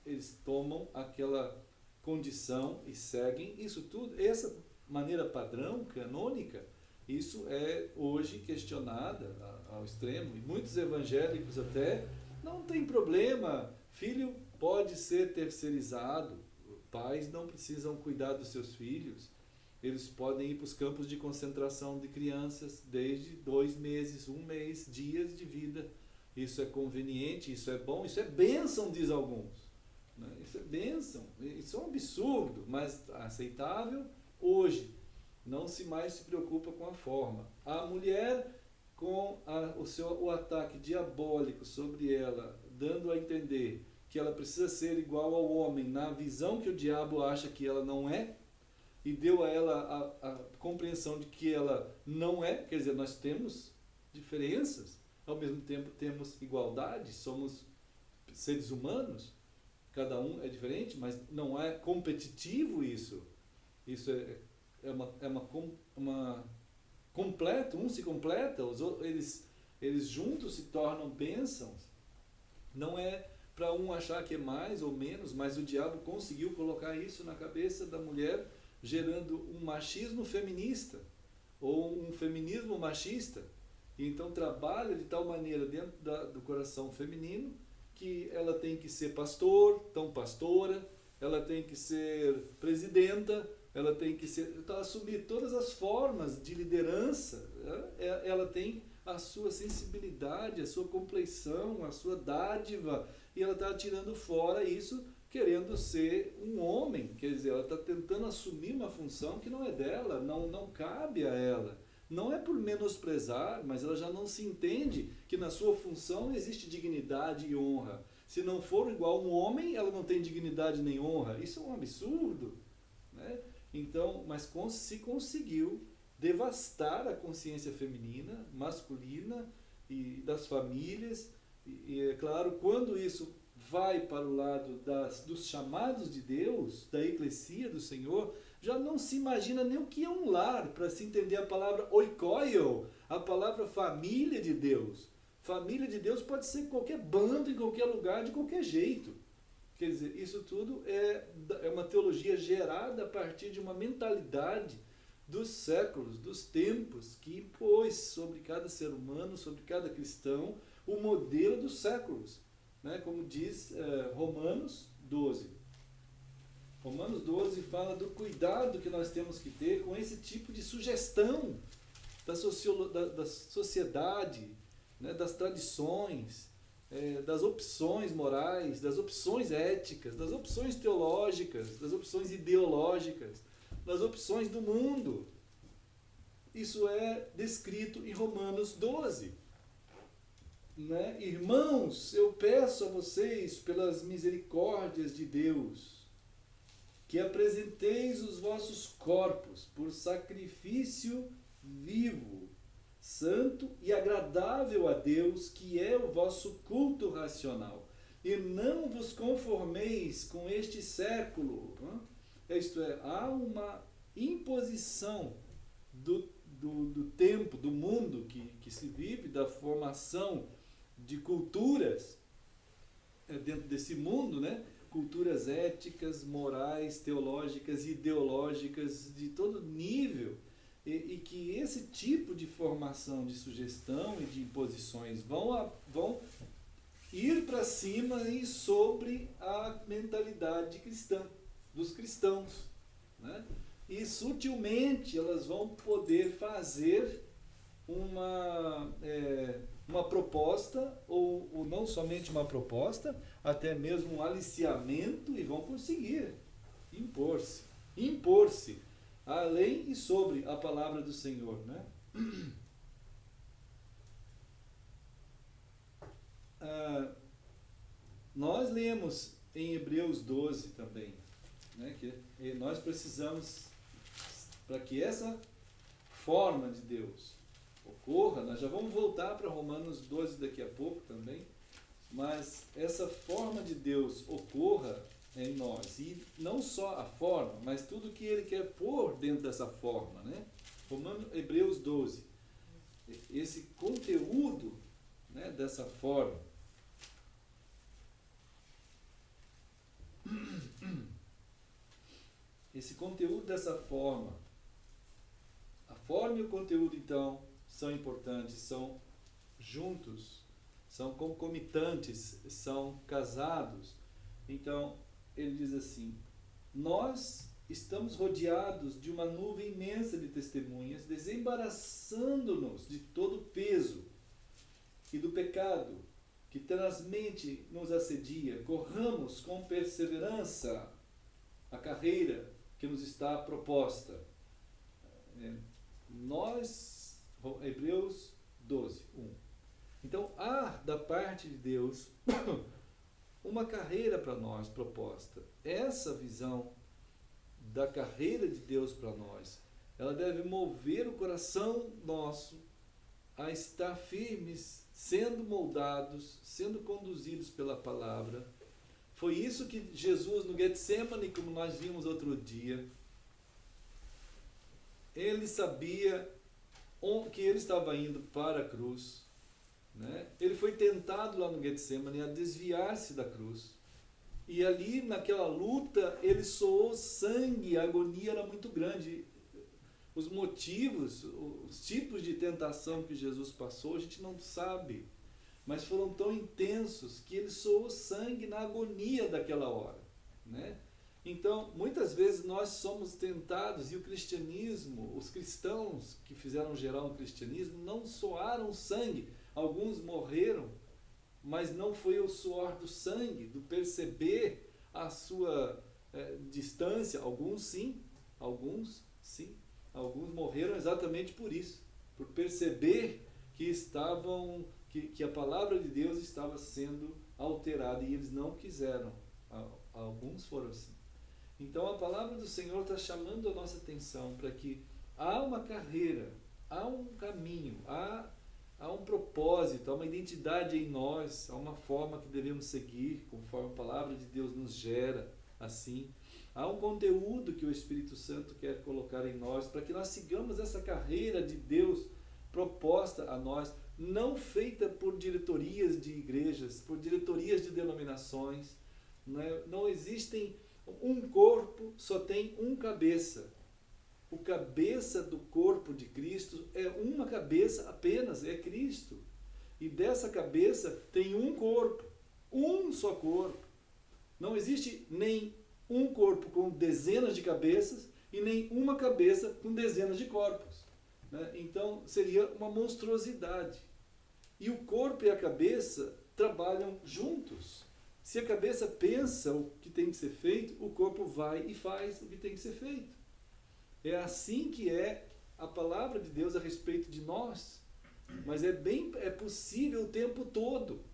eles tomam aquela condição e seguem isso tudo. Essa maneira padrão, canônica, isso é hoje questionada ao extremo, e muitos evangélicos até não tem problema, filho pode ser terceirizado, pais não precisam cuidar dos seus filhos, eles podem ir para os campos de concentração de crianças desde 2 meses, 1 mês, dias de vida. Isso é conveniente, isso é bom, isso é bênção, diz alguns. Né? Isso é bênção, isso é um absurdo, mas aceitável hoje. Não se mais se preocupa com a forma. A mulher, com o ataque diabólico sobre ela, dando a entender que ela precisa ser igual ao homem na visão que o diabo acha que ela não é, e deu a ela a compreensão de que ela não é, quer dizer, nós temos diferenças, ao mesmo tempo temos igualdade, somos seres humanos, cada um é diferente, mas não é competitivo isso. Isso é uma completa, um se completa, eles juntos se tornam bênçãos. Não é para um achar que é mais ou menos, mas o diabo conseguiu colocar isso na cabeça da mulher, gerando um machismo feminista ou um feminismo machista. E então trabalha de tal maneira dentro do coração feminino que ela tem que ser pastora, ela tem que ser presidenta, ela tem que assumir todas as formas de liderança, ela tem a sua sensibilidade, a sua compleição, a sua dádiva, e ela está tirando fora isso, querendo ser um homem, quer dizer, ela está tentando assumir uma função que não é dela, não cabe a ela. Não é por menosprezar, mas ela já não se entende que na sua função existe dignidade e honra. Se não for igual um homem, ela não tem dignidade nem honra. Isso é um absurdo, né? Então, mas se conseguiu devastar a consciência feminina, masculina e das famílias. E é claro, quando isso vai para o lado dos chamados de Deus, da eclesia do Senhor, já não se imagina nem o que é um lar, para se entender a palavra oikoio, a palavra família de Deus. Família de Deus pode ser qualquer bando, em qualquer lugar, de qualquer jeito. Quer dizer, isso tudo é uma teologia gerada a partir de uma mentalidade dos séculos, dos tempos, que impôs sobre cada ser humano, sobre cada cristão, o modelo dos séculos. Né? Como diz Romanos 12. Romanos 12 fala do cuidado que nós temos que ter com esse tipo de sugestão da sociedade, né? Das tradições, das opções morais, das opções éticas, das opções teológicas, das opções ideológicas, das opções do mundo. Isso é descrito em Romanos 12. Né? Irmãos, eu peço a vocês, pelas misericórdias de Deus, que apresenteis os vossos corpos por sacrifício vivo, santo e agradável a Deus, que é o vosso culto racional. E não vos conformeis com este século. Isto é, há uma imposição do tempo, do mundo que se vive, da formação de culturas dentro desse mundo, né? Culturas éticas, morais, teológicas, ideológicas, de todo nível, e que esse tipo de formação de sugestão e de imposições vão ir para cima e sobre a mentalidade cristã, dos cristãos. Né? e sutilmente elas vão poder fazer uma proposta, ou não somente uma proposta, até mesmo um aliciamento, e vão conseguir impor-se além e sobre a palavra do Senhor, né? Nós lemos em Hebreus 12 também, né, que nós precisamos, para que essa forma de Deus ocorra, nós já vamos voltar para Romanos 12 daqui a pouco também, mas essa forma de Deus ocorra em nós, e não só a forma, mas tudo que Ele quer pôr dentro dessa forma, né? Hebreus 12, esse conteúdo, né, dessa forma. Esse conteúdo dessa forma, a forma e o conteúdo então são importantes, são juntos, são concomitantes, são casados. Então ele diz assim: nós estamos rodeados de uma nuvem imensa de testemunhas, desembaraçando-nos de todo o peso e do pecado que tenazmente nos assedia. Corramos com perseverança a carreira que nos está proposta. Hebreus 12, 1. Então, há da parte de Deus uma carreira para nós proposta. Essa visão da carreira de Deus para nós, ela deve mover o coração nosso a estar firmes, sendo moldados, sendo conduzidos pela palavra. Foi isso que Jesus no Getsemane, como nós vimos outro dia, ele sabia que ele estava indo para a cruz, né? Ele foi tentado lá no Getsemane a desviar-se da cruz, e ali naquela luta ele soou sangue, a agonia era muito grande. Os motivos, os tipos de tentação que Jesus passou, a gente não sabe, mas foram tão intensos que ele soou sangue na agonia daquela hora, né? Então, muitas vezes nós somos tentados, e o cristianismo, os cristãos que fizeram gerar um cristianismo, não soaram sangue. Alguns morreram, mas não foi o suor do sangue, do perceber a sua distância. Alguns sim, alguns morreram exatamente por isso, por perceber que que a palavra de Deus estava sendo alterada, e eles não quiseram. Alguns foram assim. Então a palavra do Senhor está chamando a nossa atenção para que há uma carreira, há um caminho, há um propósito, há uma identidade em nós, há uma forma que devemos seguir, conforme a palavra de Deus nos gera assim. Há um conteúdo que o Espírito Santo quer colocar em nós para que nós sigamos essa carreira de Deus proposta a nós, não feita por diretorias de igrejas, por diretorias de denominações. Não existem um corpo, só tem um cabeça. O cabeça do corpo de Cristo é uma cabeça apenas, é Cristo. E dessa cabeça tem um corpo, um só corpo. Não existe nem um corpo com dezenas de cabeças e nem uma cabeça com dezenas de corpos, né? Então seria uma monstruosidade. E o corpo e a cabeça trabalham juntos. Se a cabeça pensa o que tem que ser feito, o corpo vai e faz o que tem que ser feito. É assim que é a palavra de Deus a respeito de nós. Mas é possível o tempo todo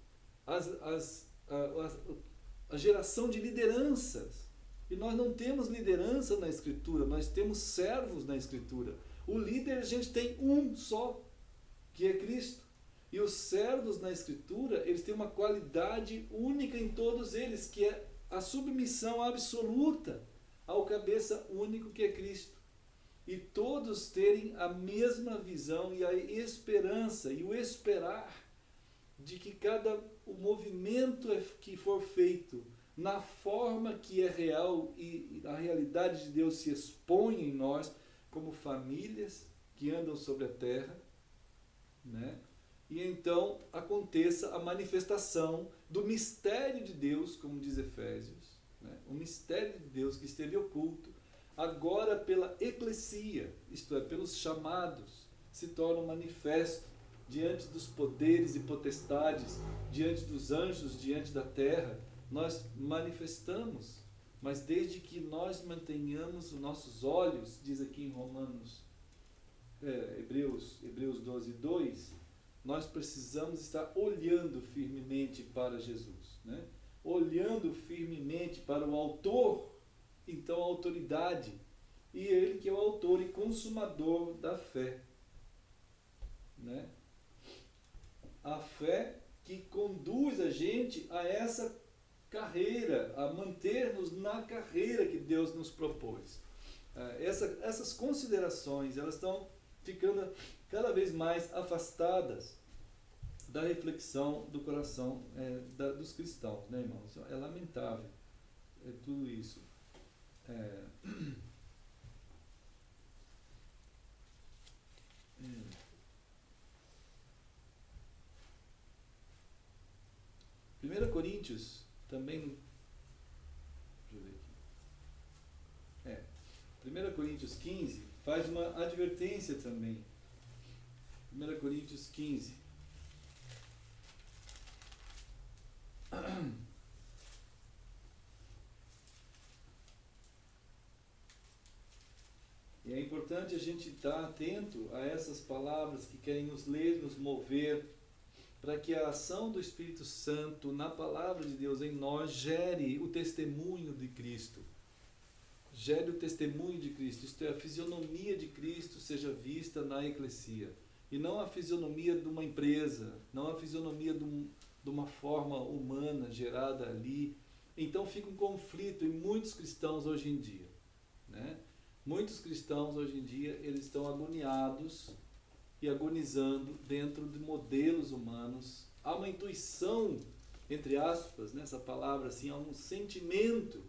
a geração de lideranças. E nós não temos liderança na Escritura, nós temos servos na Escritura. O líder a gente tem um só, que é Cristo. E os servos na Escritura, eles têm uma qualidade única em todos eles, que é a submissão absoluta ao cabeça único que é Cristo. E todos terem a mesma visão e a esperança e o esperar de que o movimento que for feito na forma que é real e a realidade de Deus se expõe em nós como famílias que andam sobre a terra, né? E então aconteça a manifestação do mistério de Deus, como diz Efésios, né? O mistério de Deus que esteve oculto, agora pela eclesia, isto é, pelos chamados, se tornam manifesto diante dos poderes e potestades, diante dos anjos, diante da terra. Nós manifestamos, mas desde que nós mantenhamos os nossos olhos, diz aqui em Hebreus 12, 2, nós precisamos estar olhando firmemente para Jesus, né? Olhando firmemente para o autor, então a autoridade, e ele que é o autor e consumador da fé, né? A fé que conduz a gente a essa carreira, a manter-nos na carreira que Deus nos propôs. Essas considerações, elas estão ficando cada vez mais afastadas da reflexão do coração dos cristãos, né, irmãos? É lamentável tudo isso. Primeira Coríntios também, deixa eu ver aqui. 1 Coríntios 15 faz uma advertência também. 1 Coríntios 15. E é importante a gente estar atento a essas palavras que querem nos ler, nos mover, para que a ação do Espírito Santo na palavra de Deus em nós gere o testemunho de Cristo. Gere o testemunho de Cristo, isto é, a fisionomia de Cristo seja vista na eclesia. E não a fisionomia de uma empresa, não a fisionomia de uma forma humana gerada ali. Então fica um conflito em muitos cristãos hoje em dia, né? Muitos cristãos hoje em dia, eles estão agoniados e agonizando dentro de modelos humanos. Há uma intuição, entre aspas, nessa palavra assim, há um sentimento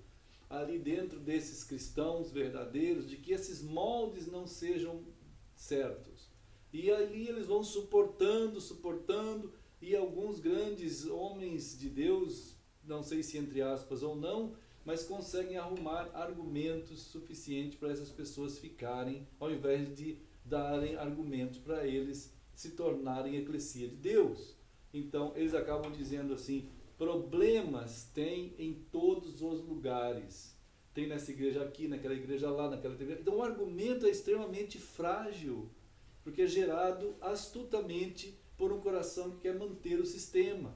ali dentro desses cristãos verdadeiros de que esses moldes não sejam certos. E ali eles vão suportando, e alguns grandes homens de Deus, não sei se entre aspas ou não, mas conseguem arrumar argumentos suficientes para essas pessoas ficarem, ao invés de darem argumentos para eles se tornarem eclesia de Deus. Então, eles acabam dizendo assim, problemas tem em todos os lugares. Tem nessa igreja aqui, naquela igreja lá, naquela igreja. Então, o argumento é extremamente frágil, porque é gerado astutamente por um coração que quer manter o sistema.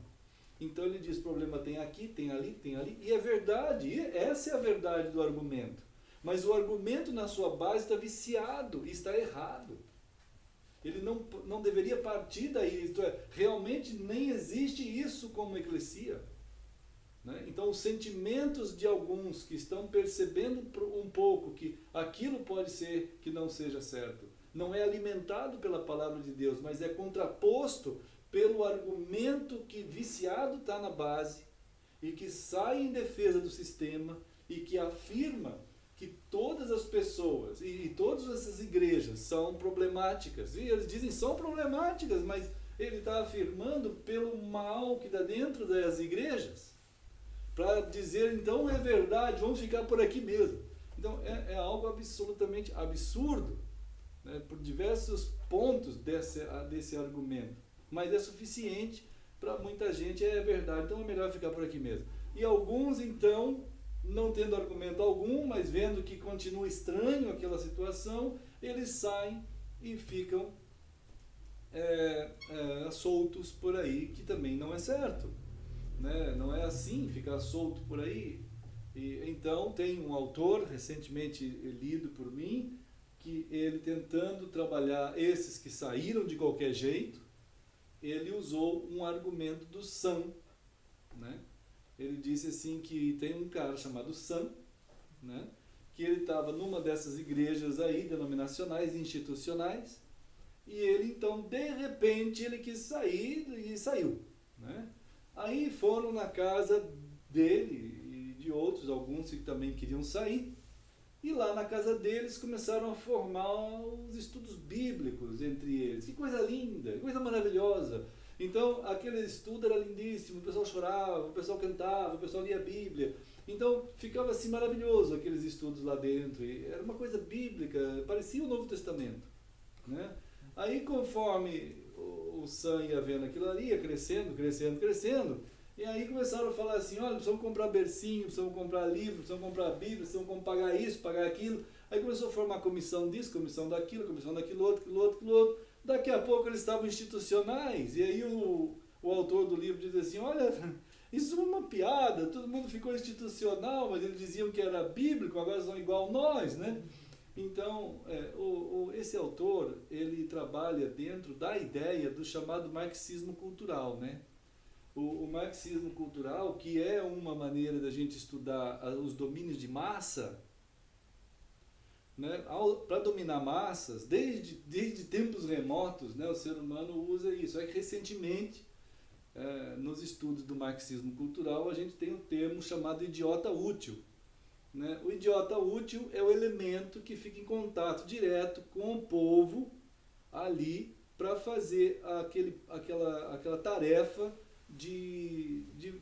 Então ele diz, problema tem aqui, tem ali, e é verdade, e essa é a verdade do argumento. Mas o argumento na sua base está viciado, e está errado. Ele não deveria partir daí, isto é, realmente nem existe isso como eclesia. Né? Então os sentimentos de alguns que estão percebendo um pouco que aquilo pode ser que não seja certo, não é alimentado pela palavra de Deus, mas é contraposto pelo argumento que viciado está na base e que sai em defesa do sistema e que afirma que todas as pessoas e todas essas igrejas são problemáticas. E eles dizem são problemáticas, mas ele está afirmando pelo mal que está dentro das igrejas, para dizer, então é verdade, vamos ficar por aqui mesmo. Então é algo absolutamente absurdo, né, por diversos pontos desse argumento. Mas é suficiente para muita gente, é verdade, então é melhor ficar por aqui mesmo. E alguns, então, não tendo argumento algum, mas vendo que continua estranho aquela situação, eles saem e ficam soltos por aí, que também não é certo. Né? Não é assim, ficar solto por aí. E, então, tem um autor, recentemente lido por mim, que ele tentando trabalhar esses que saíram de qualquer jeito, ele usou um argumento do Sam, né? Ele disse assim que tem um cara chamado Sam, né? Que ele estava numa dessas igrejas aí, denominacionais, institucionais, e ele então, de repente, ele quis sair e saiu, né? Aí foram na casa dele e de outros, alguns que também queriam sair, e lá na casa deles começaram a formar os estudos bíblicos entre eles. Que coisa linda, que coisa maravilhosa. Então, aquele estudo era lindíssimo, o pessoal chorava, o pessoal cantava, o pessoal lia a Bíblia. Então ficava assim maravilhoso aqueles estudos lá dentro, e era uma coisa bíblica, parecia o Novo Testamento, né? Aí conforme o Sam ia vendo aquilo ali, ia crescendo, crescendo, crescendo, e aí começaram a falar assim, olha, precisamos comprar bercinho, precisamos comprar livro, precisamos comprar Bíblia, precisamos pagar isso, pagar aquilo. Aí começou a formar comissão disso, comissão daquilo outro, aquilo outro. Daqui a pouco eles estavam institucionais, e aí o autor do livro diz assim, olha, isso é uma piada, todo mundo ficou institucional, mas eles diziam que era bíblico, agora são igual nós, né? Então, esse autor, ele trabalha dentro da ideia do chamado marxismo cultural, né? O marxismo cultural, que é uma maneira da gente estudar os domínios de massa, né? Para dominar massas, desde tempos remotos, né, o ser humano usa isso. É que recentemente, nos estudos do marxismo cultural, a gente tem um termo chamado idiota útil. Né? O idiota útil é o elemento que fica em contato direto com o povo ali para fazer aquela tarefa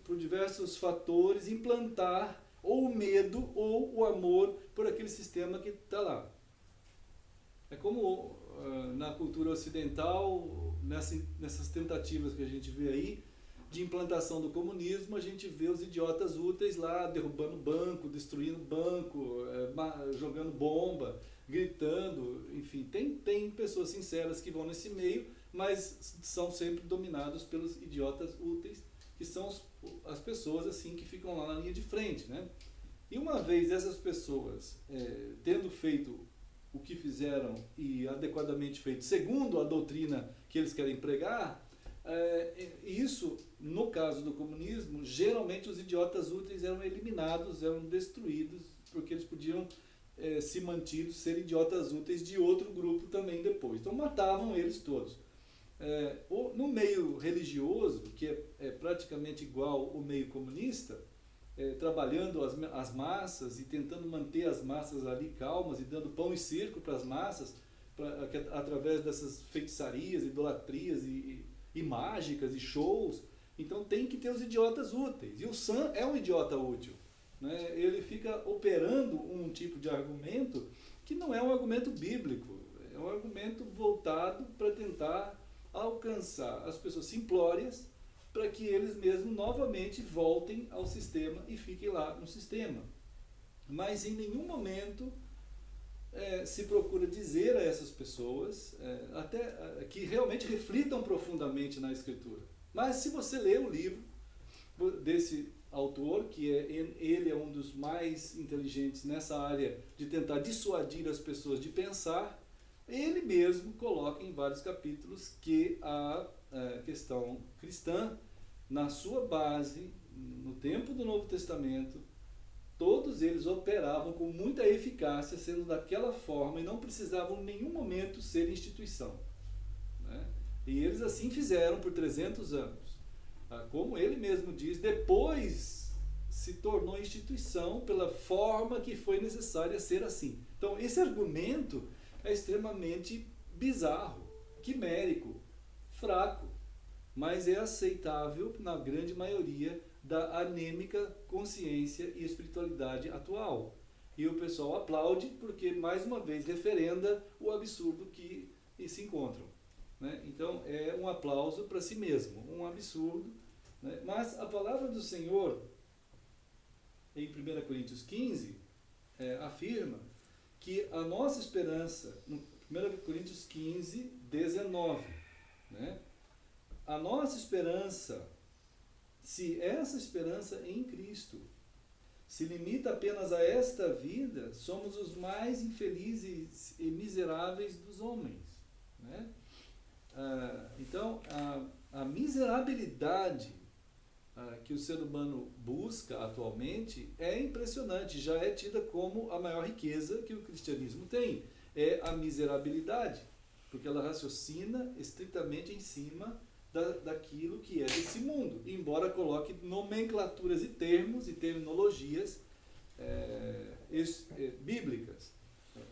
por diversos fatores, implantar ou o medo ou o amor por aquele sistema que está lá. É como na cultura ocidental, nessas tentativas que a gente vê aí, de implantação do comunismo, a gente vê os idiotas úteis lá derrubando banco, destruindo banco, jogando bomba, gritando, enfim, tem pessoas sinceras que vão nesse meio, mas são sempre dominados pelos idiotas úteis, que são as pessoas assim que ficam lá na linha de frente, né? E uma vez essas pessoas tendo feito o que fizeram e adequadamente feito segundo a doutrina que eles querem pregar, isso, no caso do comunismo, geralmente os idiotas úteis eram eliminados, eram destruídos, porque eles podiam se mantidos ser idiotas úteis de outro grupo também depois. Então matavam eles todos. No meio religioso, que é praticamente igual ao meio comunista, trabalhando as massas e tentando manter as massas ali calmas e dando pão e circo para as massas, através dessas feitiçarias, idolatrias e mágicas e shows. Então tem que ter os idiotas úteis. E o Sam é um idiota útil, né? Ele fica operando um tipo de argumento que não é um argumento bíblico, é um argumento voltado para tentar alcançar as pessoas simplórias para que eles mesmos novamente voltem ao sistema e fiquem lá no sistema. Mas em nenhum momento se procura dizer a essas pessoas que realmente reflitam profundamente na Escritura. Mas se você ler o livro desse autor, que ele é um dos mais inteligentes nessa área de tentar dissuadir as pessoas de pensar, ele mesmo coloca em vários capítulos que a questão cristã, na sua base, no tempo do Novo Testamento, todos eles operavam com muita eficácia, sendo daquela forma, e não precisavam em nenhum momento ser instituição, né? E eles assim fizeram por 300 anos. Como ele mesmo diz, depois se tornou instituição pela forma que foi necessária ser assim. Então esse argumento é extremamente bizarro, quimérico, fraco, mas é aceitável na grande maioria da anêmica consciência e espiritualidade atual. E o pessoal aplaude porque, mais uma vez, referenda o absurdo que se encontram, né? Então, é um aplauso para si mesmo, um absurdo, né? Mas a palavra do Senhor, em 1 Coríntios 15, afirma que a nossa esperança, no 1 Coríntios 15, 19, né? A nossa esperança, se essa esperança em Cristo se limita apenas a esta vida, somos os mais infelizes e miseráveis dos homens, né? Então, a miserabilidade que o ser humano busca atualmente é impressionante, já é tida como a maior riqueza que o cristianismo tem, é a miserabilidade, porque ela raciocina estritamente em cima daquilo que é desse mundo, embora coloque nomenclaturas e termos e terminologias bíblicas,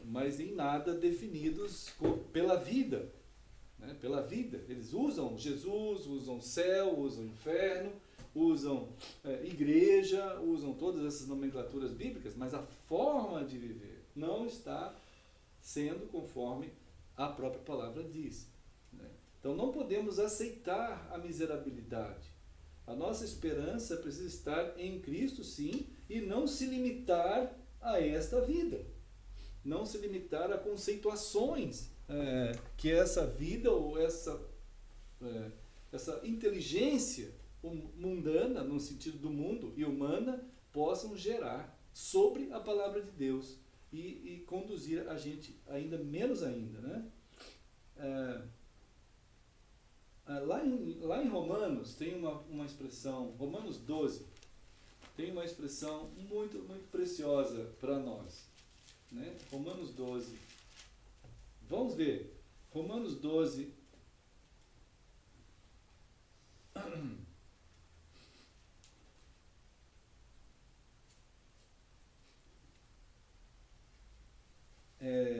mas em nada definidos pela vida, né? Pela vida. Eles usam Jesus, usam céu, usam inferno, usam igreja, usam todas essas nomenclaturas bíblicas, mas a forma de viver não está sendo conforme a própria palavra diz, né? Então não podemos aceitar a miserabilidade. A nossa esperança precisa estar em Cristo, sim, e não se limitar a esta vida. Não se limitar a conceituações que essa vida ou essa inteligência mundana, no sentido do mundo, e humana, possam gerar sobre a palavra de Deus e conduzir a gente ainda menos ainda, né? Lá em Romanos tem uma expressão, Romanos 12, tem uma expressão muito, muito preciosa para nós, né? Romanos 12, vamos ver, Romanos 12,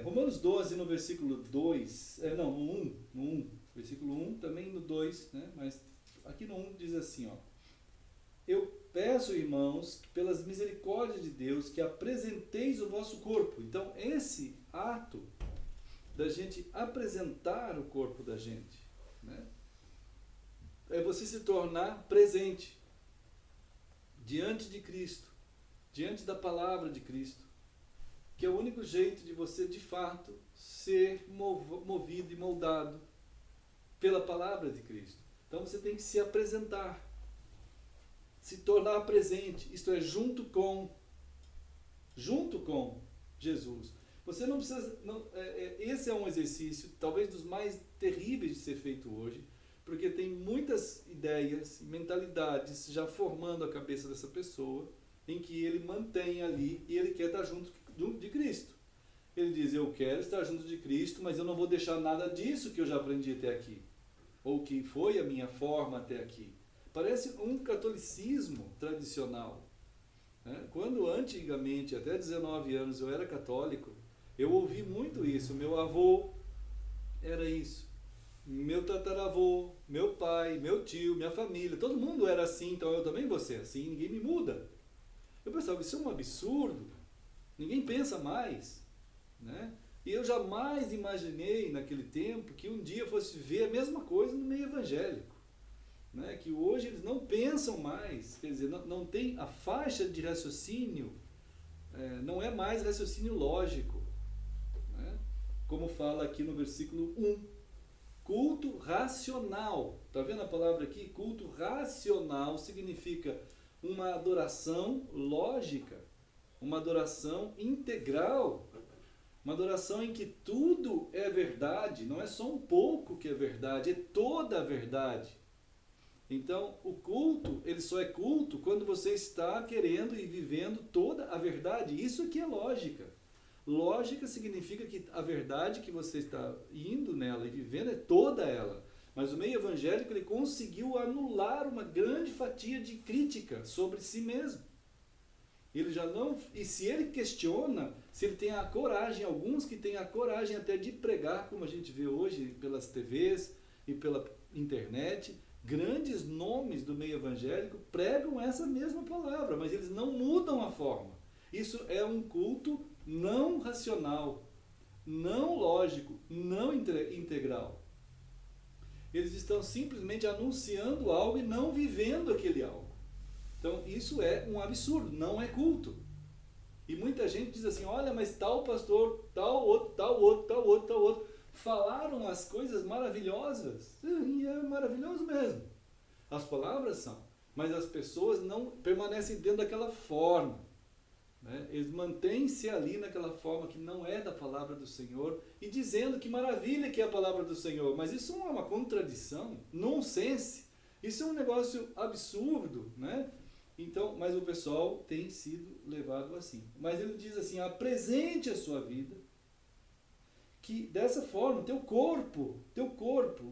Romanos 12 no versículo 2, no 1, versículo 1, também no 2, né? Mas aqui no 1 diz assim, ó: eu peço, irmãos, pelas misericórdias de Deus, que apresenteis o vosso corpo. Então, esse ato da gente apresentar o corpo da gente, né, é você se tornar presente diante de Cristo, diante da palavra de Cristo, que é o único jeito de você, de fato, ser movido e moldado pela palavra de Cristo. Então, você tem que se apresentar, se tornar presente, isto é, junto com Jesus. Você não precisa, esse é um exercício, talvez dos mais terríveis de ser feito hoje, porque tem muitas ideias, mentalidades já formando a cabeça dessa pessoa, em que ele mantém ali e ele quer estar junto de Cristo. Ele diz, eu quero estar junto de Cristo, mas eu não vou deixar nada disso que eu já aprendi até aqui, ou que foi a minha forma até aqui. Parece um catolicismo tradicional, né? Quando antigamente, até 19 anos, eu era católico, eu ouvi muito isso. Meu avô era isso, meu tataravô, meu pai, meu tio, minha família, todo mundo era assim, então eu também vou ser assim, ninguém me muda. Eu pensava, isso é um absurdo, ninguém pensa mais, né? E eu jamais imaginei naquele tempo que um dia eu fosse ver a mesma coisa no meio evangélico, né? Que hoje eles não pensam mais, quer dizer, não tem a faixa de raciocínio, não é mais raciocínio lógico, né? Como fala aqui no versículo 1, culto racional. Está vendo a palavra aqui? Culto racional significa uma adoração lógica, uma adoração integral, uma adoração em que tudo é verdade, não é só um pouco que é verdade, é toda a verdade. Então, o culto, ele só é culto quando você está querendo e vivendo toda a verdade. Isso aqui é lógica. Lógica significa que a verdade que você está indo nela e vivendo é toda ela. Mas o meio evangélico, ele conseguiu anular uma grande fatia de crítica sobre si mesmo. Ele já não, e se ele questiona, se ele tem a coragem, alguns que têm a coragem até de pregar, como a gente vê hoje pelas TVs e pela internet, grandes nomes do meio evangélico pregam essa mesma palavra, mas eles não mudam a forma. Isso é um culto não racional, não lógico, não integral. Eles estão simplesmente anunciando algo e não vivendo aquele algo. Então isso é um absurdo, não é culto. E muita gente diz assim, olha, mas tal pastor, tal outro, falaram as coisas maravilhosas. E é maravilhoso mesmo. As palavras são, mas as pessoas não permanecem dentro daquela forma, né? Eles mantêm-se ali naquela forma que não é da palavra do Senhor e dizendo que maravilha que é a palavra do Senhor. Mas isso não é uma contradição, nonsense. Isso é um negócio absurdo, né? Então, mas o pessoal tem sido levado assim. Mas ele diz assim, apresente a sua vida, que dessa forma, teu corpo,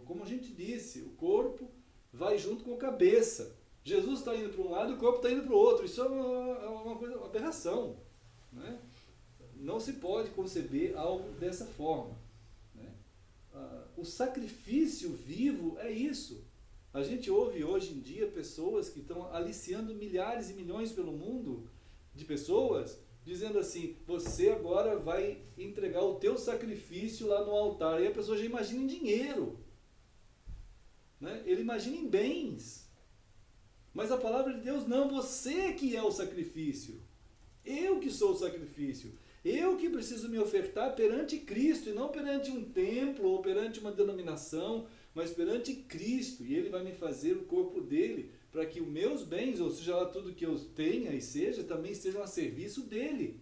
como a gente disse, o corpo vai junto com a cabeça. Jesus está indo para um lado e o corpo está indo para o outro. Isso é uma aberração, né? Não se pode conceber algo dessa forma, né? O sacrifício vivo é isso. A gente ouve hoje em dia pessoas que estão aliciando milhares e milhões pelo mundo de pessoas, dizendo assim, você agora vai entregar o teu sacrifício lá no altar. E a pessoa já imagina em dinheiro, né? Ele imagina em bens. Mas a palavra de Deus, não, você que é o sacrifício. Eu que sou o sacrifício. Eu que preciso me ofertar perante Cristo, e não perante um templo ou perante uma denominação, mas perante Cristo. E Ele vai me fazer o corpo dele, para que os meus bens, ou seja lá tudo que eu tenha e seja, também estejam a serviço dele,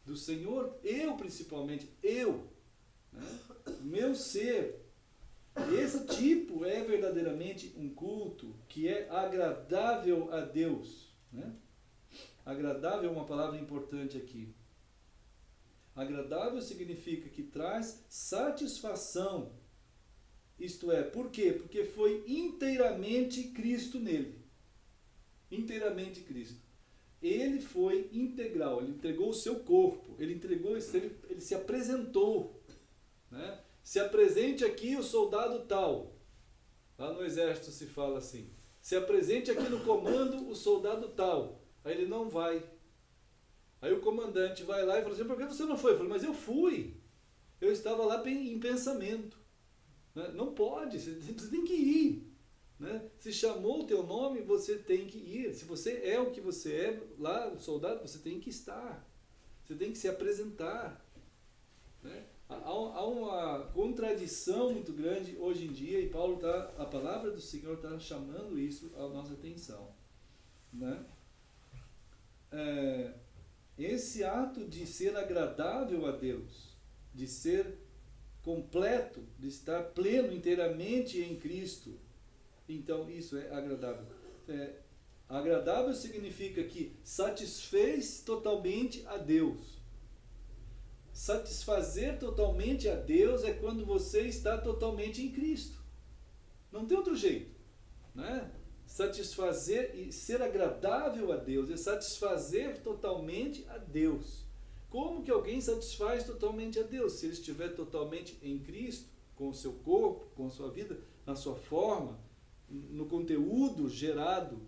do Senhor. Eu principalmente, eu, né? Meu ser. Esse tipo é verdadeiramente um culto que é agradável a Deus, né? Agradável é uma palavra importante aqui. Agradável significa que traz satisfação. Isto é, por quê? Porque foi inteiramente Cristo nele. Inteiramente Cristo. Ele foi integral, ele entregou o seu corpo, ele se apresentou, né? Se apresente aqui o soldado tal. Lá no exército se fala assim. Se apresente aqui no comando o soldado tal. Aí ele não vai. Aí o comandante vai lá e fala assim, por que você não foi? Eu falei, mas eu fui. Eu estava lá em pensamento. Né? Não pode, você tem que ir. Né? Se chamou o teu nome, você tem que ir. Se você é o que você é, lá, o soldado, você tem que estar. Você tem que se apresentar. Né? Há uma contradição muito grande hoje em dia, e a palavra do Senhor está chamando isso à nossa atenção. Né? Esse ato de ser agradável a Deus, de ser completo, de estar pleno inteiramente em Cristo, então isso é agradável. Agradável significa que satisfez totalmente a Deus. Satisfazer totalmente a Deus é quando você está totalmente em Cristo. Não tem outro jeito, né? Satisfazer e ser agradável a Deus é satisfazer totalmente a Deus. Como que alguém satisfaz totalmente a Deus? Se ele estiver totalmente em Cristo, com o seu corpo, com a sua vida, na sua forma, no conteúdo gerado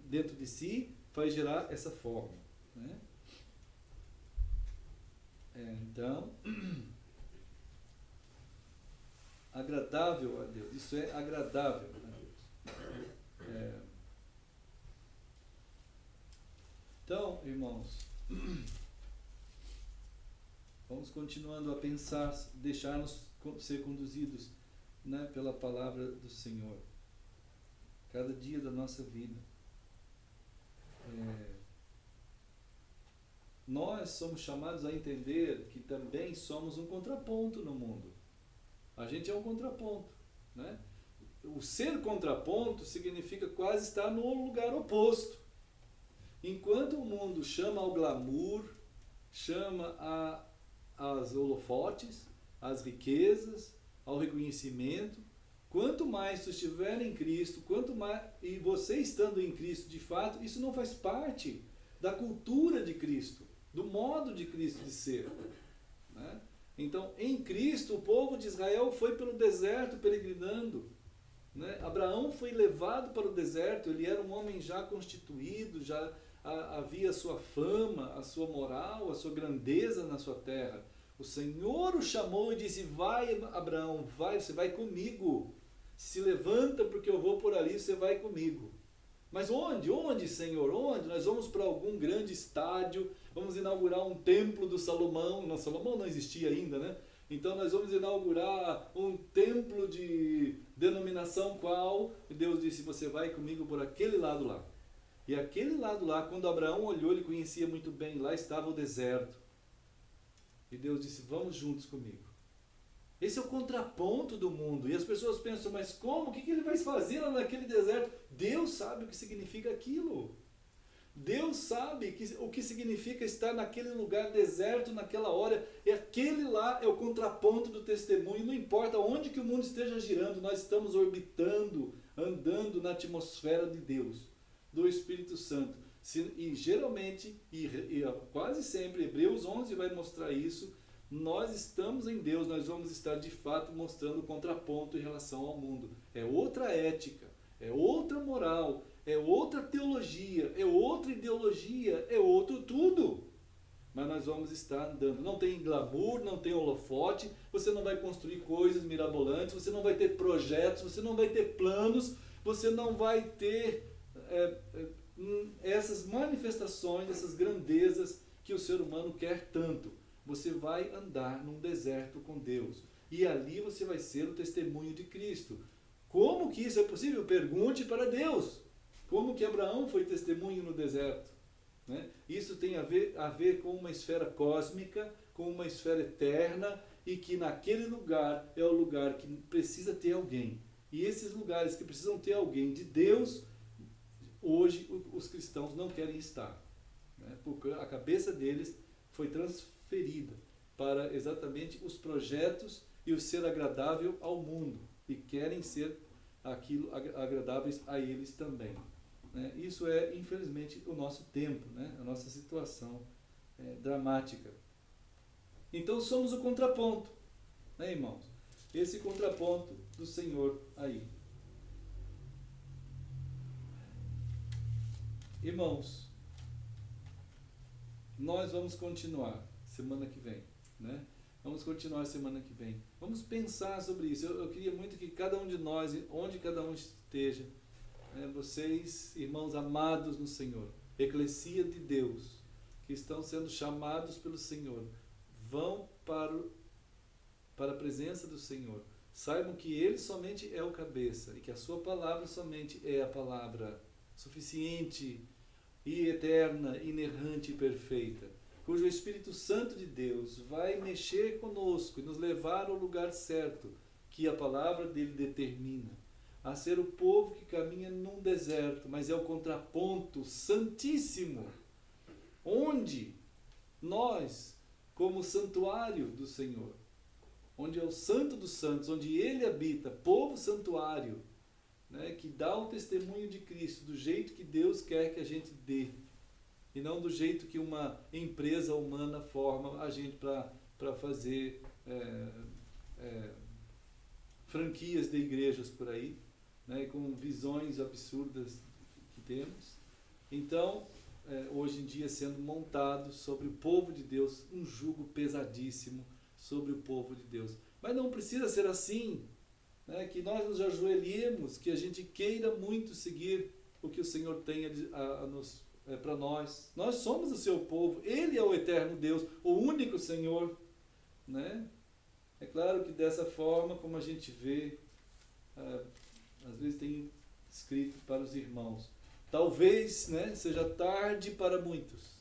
dentro de si, faz gerar essa forma, né? Então, agradável a Deus, isso é agradável a Deus. Então, irmãos, vamos continuando a pensar, deixar-nos ser conduzidos, né, pela palavra do Senhor, cada dia da nossa vida. Nós somos chamados a entender que também somos um contraponto no mundo. A gente é um contraponto, né? O ser contraponto significa quase estar no lugar oposto. Enquanto o mundo chama ao glamour, chama às holofotes, às riquezas, ao reconhecimento, quanto mais tu estiver em Cristo, quanto mais, e você estando em Cristo de fato, isso não faz parte da cultura de Cristo, do modo de Cristo de ser, né? Então, em Cristo, o povo de Israel foi pelo deserto peregrinando, né? Abraão foi levado para o deserto, ele era um homem já constituído, já havia a sua fama, a sua moral, a sua grandeza na sua terra. O Senhor o chamou e disse, vai Abraão, vai, você vai comigo, se levanta porque eu vou por ali, você vai comigo. Mas onde? Onde, Senhor? Onde? Nós vamos para algum grande estádio, vamos inaugurar um templo do Salomão. Não, Salomão não existia ainda, né? Então nós vamos inaugurar um templo de denominação qual? E Deus disse, você vai comigo por aquele lado lá. E aquele lado lá, quando Abraão olhou, ele conhecia muito bem, lá estava o deserto. E Deus disse, vamos juntos comigo. Esse é o contraponto do mundo. E as pessoas pensam, mas como? O que ele vai fazer lá naquele deserto? Deus sabe o que significa aquilo. Deus sabe o que significa estar naquele lugar deserto, naquela hora. E aquele lá é o contraponto do testemunho. Não importa onde que o mundo esteja girando, nós estamos orbitando, andando na atmosfera de Deus, do Espírito Santo. E geralmente, e quase sempre, Hebreus 11 vai mostrar isso, nós estamos em Deus, nós vamos estar de fato mostrando o contraponto em relação ao mundo. É outra ética, é outra moral, é outra teologia, é outra ideologia, é outro tudo. Mas nós vamos estar andando. Não tem glamour, não tem holofote, você não vai construir coisas mirabolantes, você não vai ter projetos, você não vai ter planos, você não vai ter essas manifestações, essas grandezas que o ser humano quer tanto. Você vai andar num deserto com Deus. E ali você vai ser o testemunho de Cristo. Como que isso é possível? Pergunte para Deus. Como que Abraão foi testemunho no deserto? Né? Isso tem a ver com uma esfera cósmica, com uma esfera eterna, e que naquele lugar é o lugar que precisa ter alguém. E esses lugares que precisam ter alguém de Deus, hoje os cristãos não querem estar. Né? Porque a cabeça deles foi transferida para exatamente os projetos e o ser agradável ao mundo. E querem ser aquilo agradáveis a eles também. Né? Isso é, infelizmente, o nosso tempo, né? A nossa situação dramática. Então somos o contraponto, né, irmãos? Esse contraponto do Senhor aí. Irmãos, nós vamos continuar semana que vem, né? Vamos continuar semana que vem. Vamos pensar sobre isso. Eu queria muito que cada um de nós, onde cada um esteja, vocês, irmãos amados no Senhor, eclesia de Deus, que estão sendo chamados pelo Senhor, vão para a presença do Senhor. Saibam que Ele somente é o cabeça e que a sua palavra somente é a palavra suficiente e eterna, inerrante e perfeita, cujo Espírito Santo de Deus vai mexer conosco e nos levar ao lugar certo que a palavra dele determina, a ser o povo que caminha num deserto, mas é o contraponto santíssimo, onde nós, como santuário do Senhor, onde é o Santo dos Santos, onde Ele habita, povo santuário, né, que dá o testemunho de Cristo do jeito que Deus quer que a gente dê, e não do jeito que uma empresa humana forma a gente para fazer franquias de igrejas por aí, né, com visões absurdas que temos. Então, hoje em dia sendo montado sobre o povo de Deus, um jugo pesadíssimo sobre o povo de Deus. Mas não precisa ser assim, né, que nós nos ajoelhemos, que a gente queira muito seguir o que o Senhor tem a nos para nós. Nós somos o seu povo, Ele é o eterno Deus, o único Senhor, né? É claro que dessa forma, como a gente vê, às vezes tem escrito para os irmãos, talvez, né, seja tarde para muitos,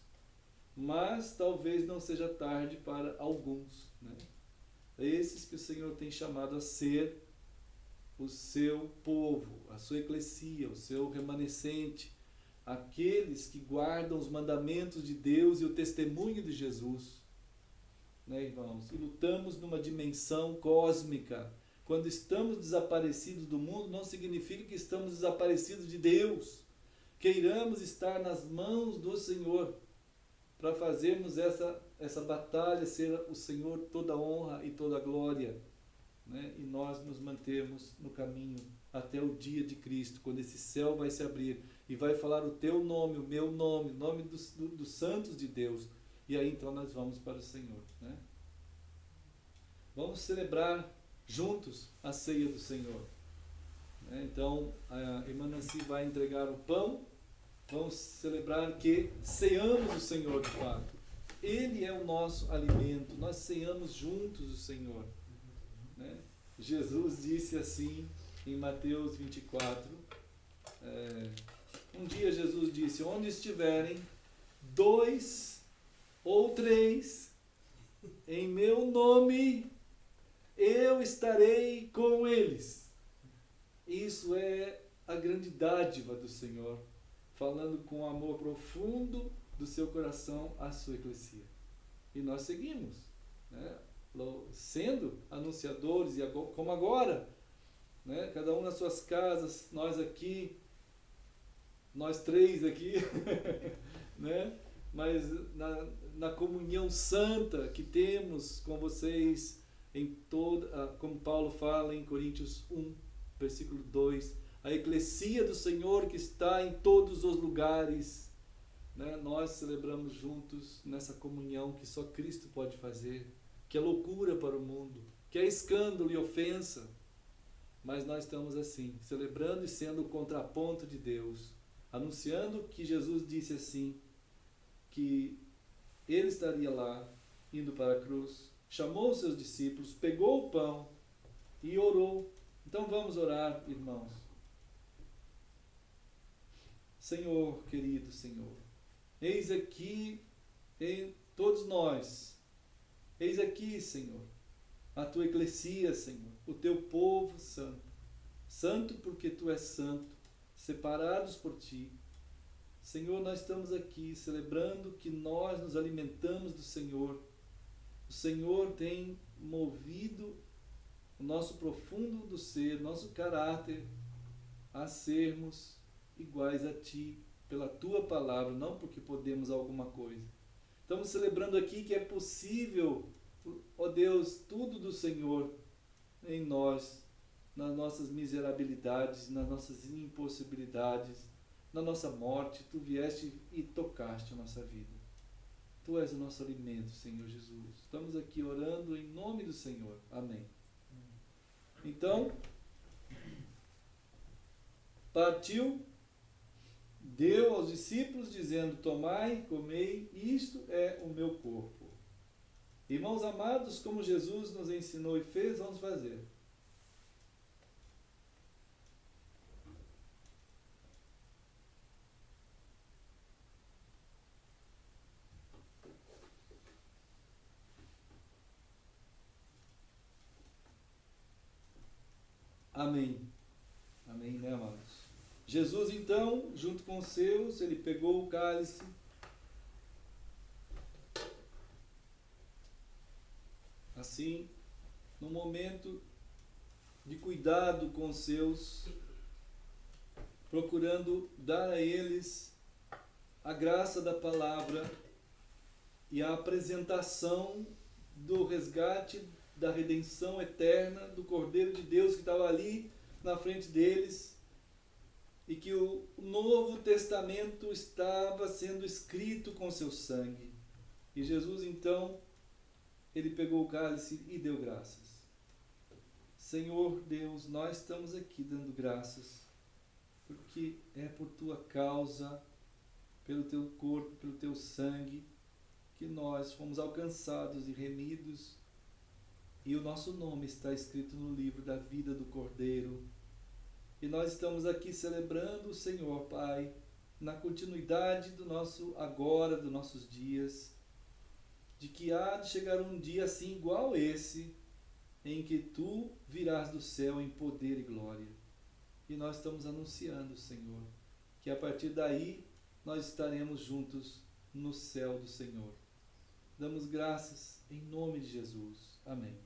mas talvez não seja tarde para alguns, né? Esses que o Senhor tem chamado a ser o seu povo, a sua eclesia, o seu remanescente, aqueles que guardam os mandamentos de Deus e o testemunho de Jesus, né, irmãos? E lutamos numa dimensão cósmica. Quando estamos desaparecidos do mundo, não significa que estamos desaparecidos de Deus. Queiramos estar nas mãos do Senhor para fazermos essa batalha, ser o Senhor toda honra e toda glória, né? E nós nos mantermos no caminho até o dia de Cristo, quando esse céu vai se abrir e vai falar o teu nome, o meu nome, o nome dos santos de Deus. E aí então nós vamos para o Senhor, né? Vamos celebrar juntos a ceia do Senhor, né? Então a irmã Nancy vai entregar o pão. Vamos celebrar que ceamos o Senhor de fato. Ele é o nosso alimento. Nós ceamos juntos o Senhor, né? Jesus disse assim em Mateus 24, um dia Jesus disse, onde estiverem 2 ou 3 em meu nome, eu estarei com eles. Isso é a grande dádiva do Senhor, falando com amor profundo do seu coração à sua eclesia. E nós seguimos, né, sendo anunciadores, e agora, como agora, né, cada um nas suas casas, nós aqui, nós 3 aqui, né, mas na comunhão santa que temos com vocês, em toda, como Paulo fala em Coríntios 1, versículo 2, a eclesia do Senhor que está em todos os lugares, né? Nós celebramos juntos nessa comunhão que só Cristo pode fazer, que é loucura para o mundo, que é escândalo e ofensa, mas nós estamos assim, celebrando e sendo o contraponto de Deus, anunciando que Jesus disse assim, que Ele estaria lá, indo para a cruz, chamou os seus discípulos, pegou o pão e orou. Então vamos orar, irmãos. Senhor, querido Senhor, eis aqui em todos nós, eis aqui, Senhor, a tua eclesia, Senhor, o teu povo santo, santo porque tu és santo, separados por ti. Senhor, nós estamos aqui celebrando que nós nos alimentamos do Senhor. O Senhor tem movido o nosso profundo do ser, nosso caráter, a sermos iguais a Ti, pela Tua palavra, não porque podemos alguma coisa. Estamos celebrando aqui que é possível, ó Deus, tudo do Senhor em nós, nas nossas miserabilidades, nas nossas impossibilidades, na nossa morte. Tu vieste e tocaste a nossa vida. Tu és o nosso alimento, Senhor Jesus. Estamos aqui orando em nome do Senhor. Amém. Então, partiu, deu aos discípulos, dizendo: tomai, comei, isto é o meu corpo. Irmãos amados, como Jesus nos ensinou e fez, vamos fazer. Amém. Amém, né, amados? Jesus, então, junto com os seus, ele pegou o cálice, assim, no momento de cuidado com os seus, procurando dar a eles a graça da palavra e a apresentação do resgate, da redenção eterna do Cordeiro de Deus que estava ali na frente deles, e que o Novo Testamento estava sendo escrito com seu sangue. E Jesus, então, ele pegou o cálice e deu graças. Senhor Deus, nós estamos aqui dando graças, porque é por tua causa, pelo teu corpo, pelo teu sangue, que nós fomos alcançados e remidos, e o nosso nome está escrito no livro da vida do Cordeiro. E nós estamos aqui celebrando o Senhor, Pai, na continuidade do nosso agora, dos nossos dias, de que há de chegar um dia assim igual esse, em que Tu virás do céu em poder e glória. E nós estamos anunciando, Senhor, que a partir daí nós estaremos juntos no céu do Senhor. Damos graças em nome de Jesus. Amém.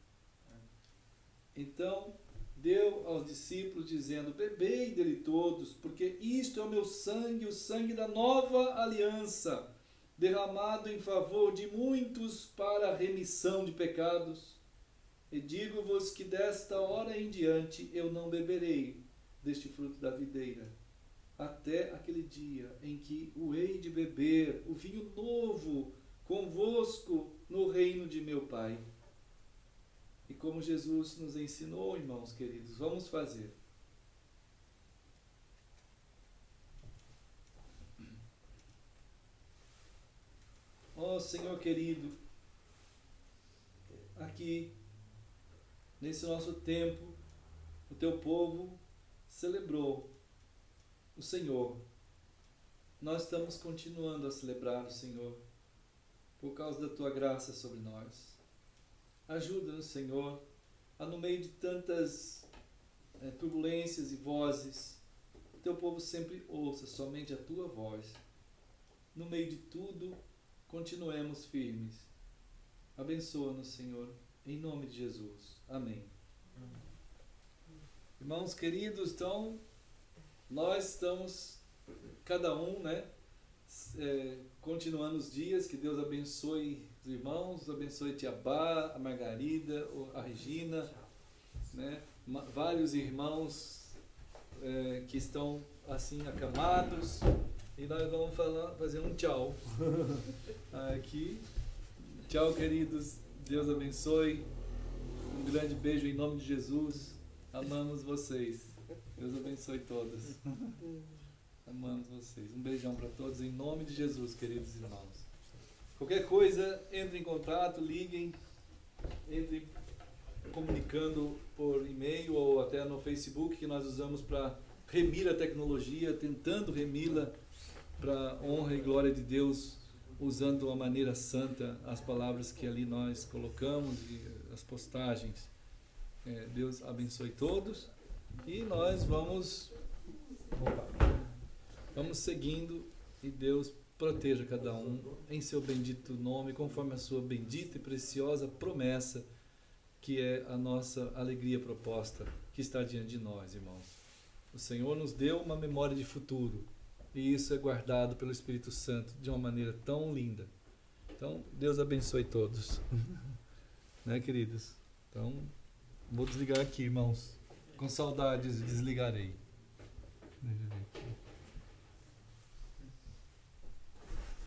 Então, deu aos discípulos, dizendo: bebei dele todos, porque isto é o meu sangue, o sangue da nova aliança, derramado em favor de muitos para a remissão de pecados. E digo-vos que desta hora em diante eu não beberei deste fruto da videira, até aquele dia em que o hei de beber o vinho novo convosco no reino de meu Pai. E como Jesus nos ensinou, irmãos queridos, vamos fazer. Ó Senhor querido, aqui, nesse nosso tempo, o teu povo celebrou o Senhor. Nós estamos continuando a celebrar o Senhor, por causa da tua graça sobre nós. Ajuda-nos, Senhor, a no meio de tantas turbulências e vozes, o teu povo sempre ouça somente a tua voz. No meio de tudo, continuemos firmes. Abençoa-nos, Senhor, em nome de Jesus. Amém. Irmãos queridos, então, nós estamos, cada um, continuando os dias. Que Deus abençoe os irmãos, abençoe a Tia Bá, a Margarida, a Regina, vários irmãos que estão assim acamados, e nós vamos fazer um tchau aqui. Tchau, queridos, Deus abençoe, um grande beijo em nome de Jesus, amamos vocês, Deus abençoe todos, amamos vocês, um beijão para todos em nome de Jesus, queridos irmãos. Qualquer coisa, entre em contato, liguem, entre comunicando por e-mail ou até no Facebook, que nós usamos para remir a tecnologia, tentando remi-la para honra e glória de Deus, usando de uma maneira santa as palavras que ali nós colocamos e as postagens. Deus abençoe todos e nós vamos seguindo, e Deus proteja cada um em seu bendito nome, conforme a sua bendita e preciosa promessa, que é a nossa alegria proposta, que está diante de nós, irmãos. O Senhor nos deu uma memória de futuro, e isso é guardado pelo Espírito Santo de uma maneira tão linda. Então, Deus abençoe todos. Né, queridos? Então, vou desligar aqui, irmãos. Com saudades, desligarei. Deixa eu ver.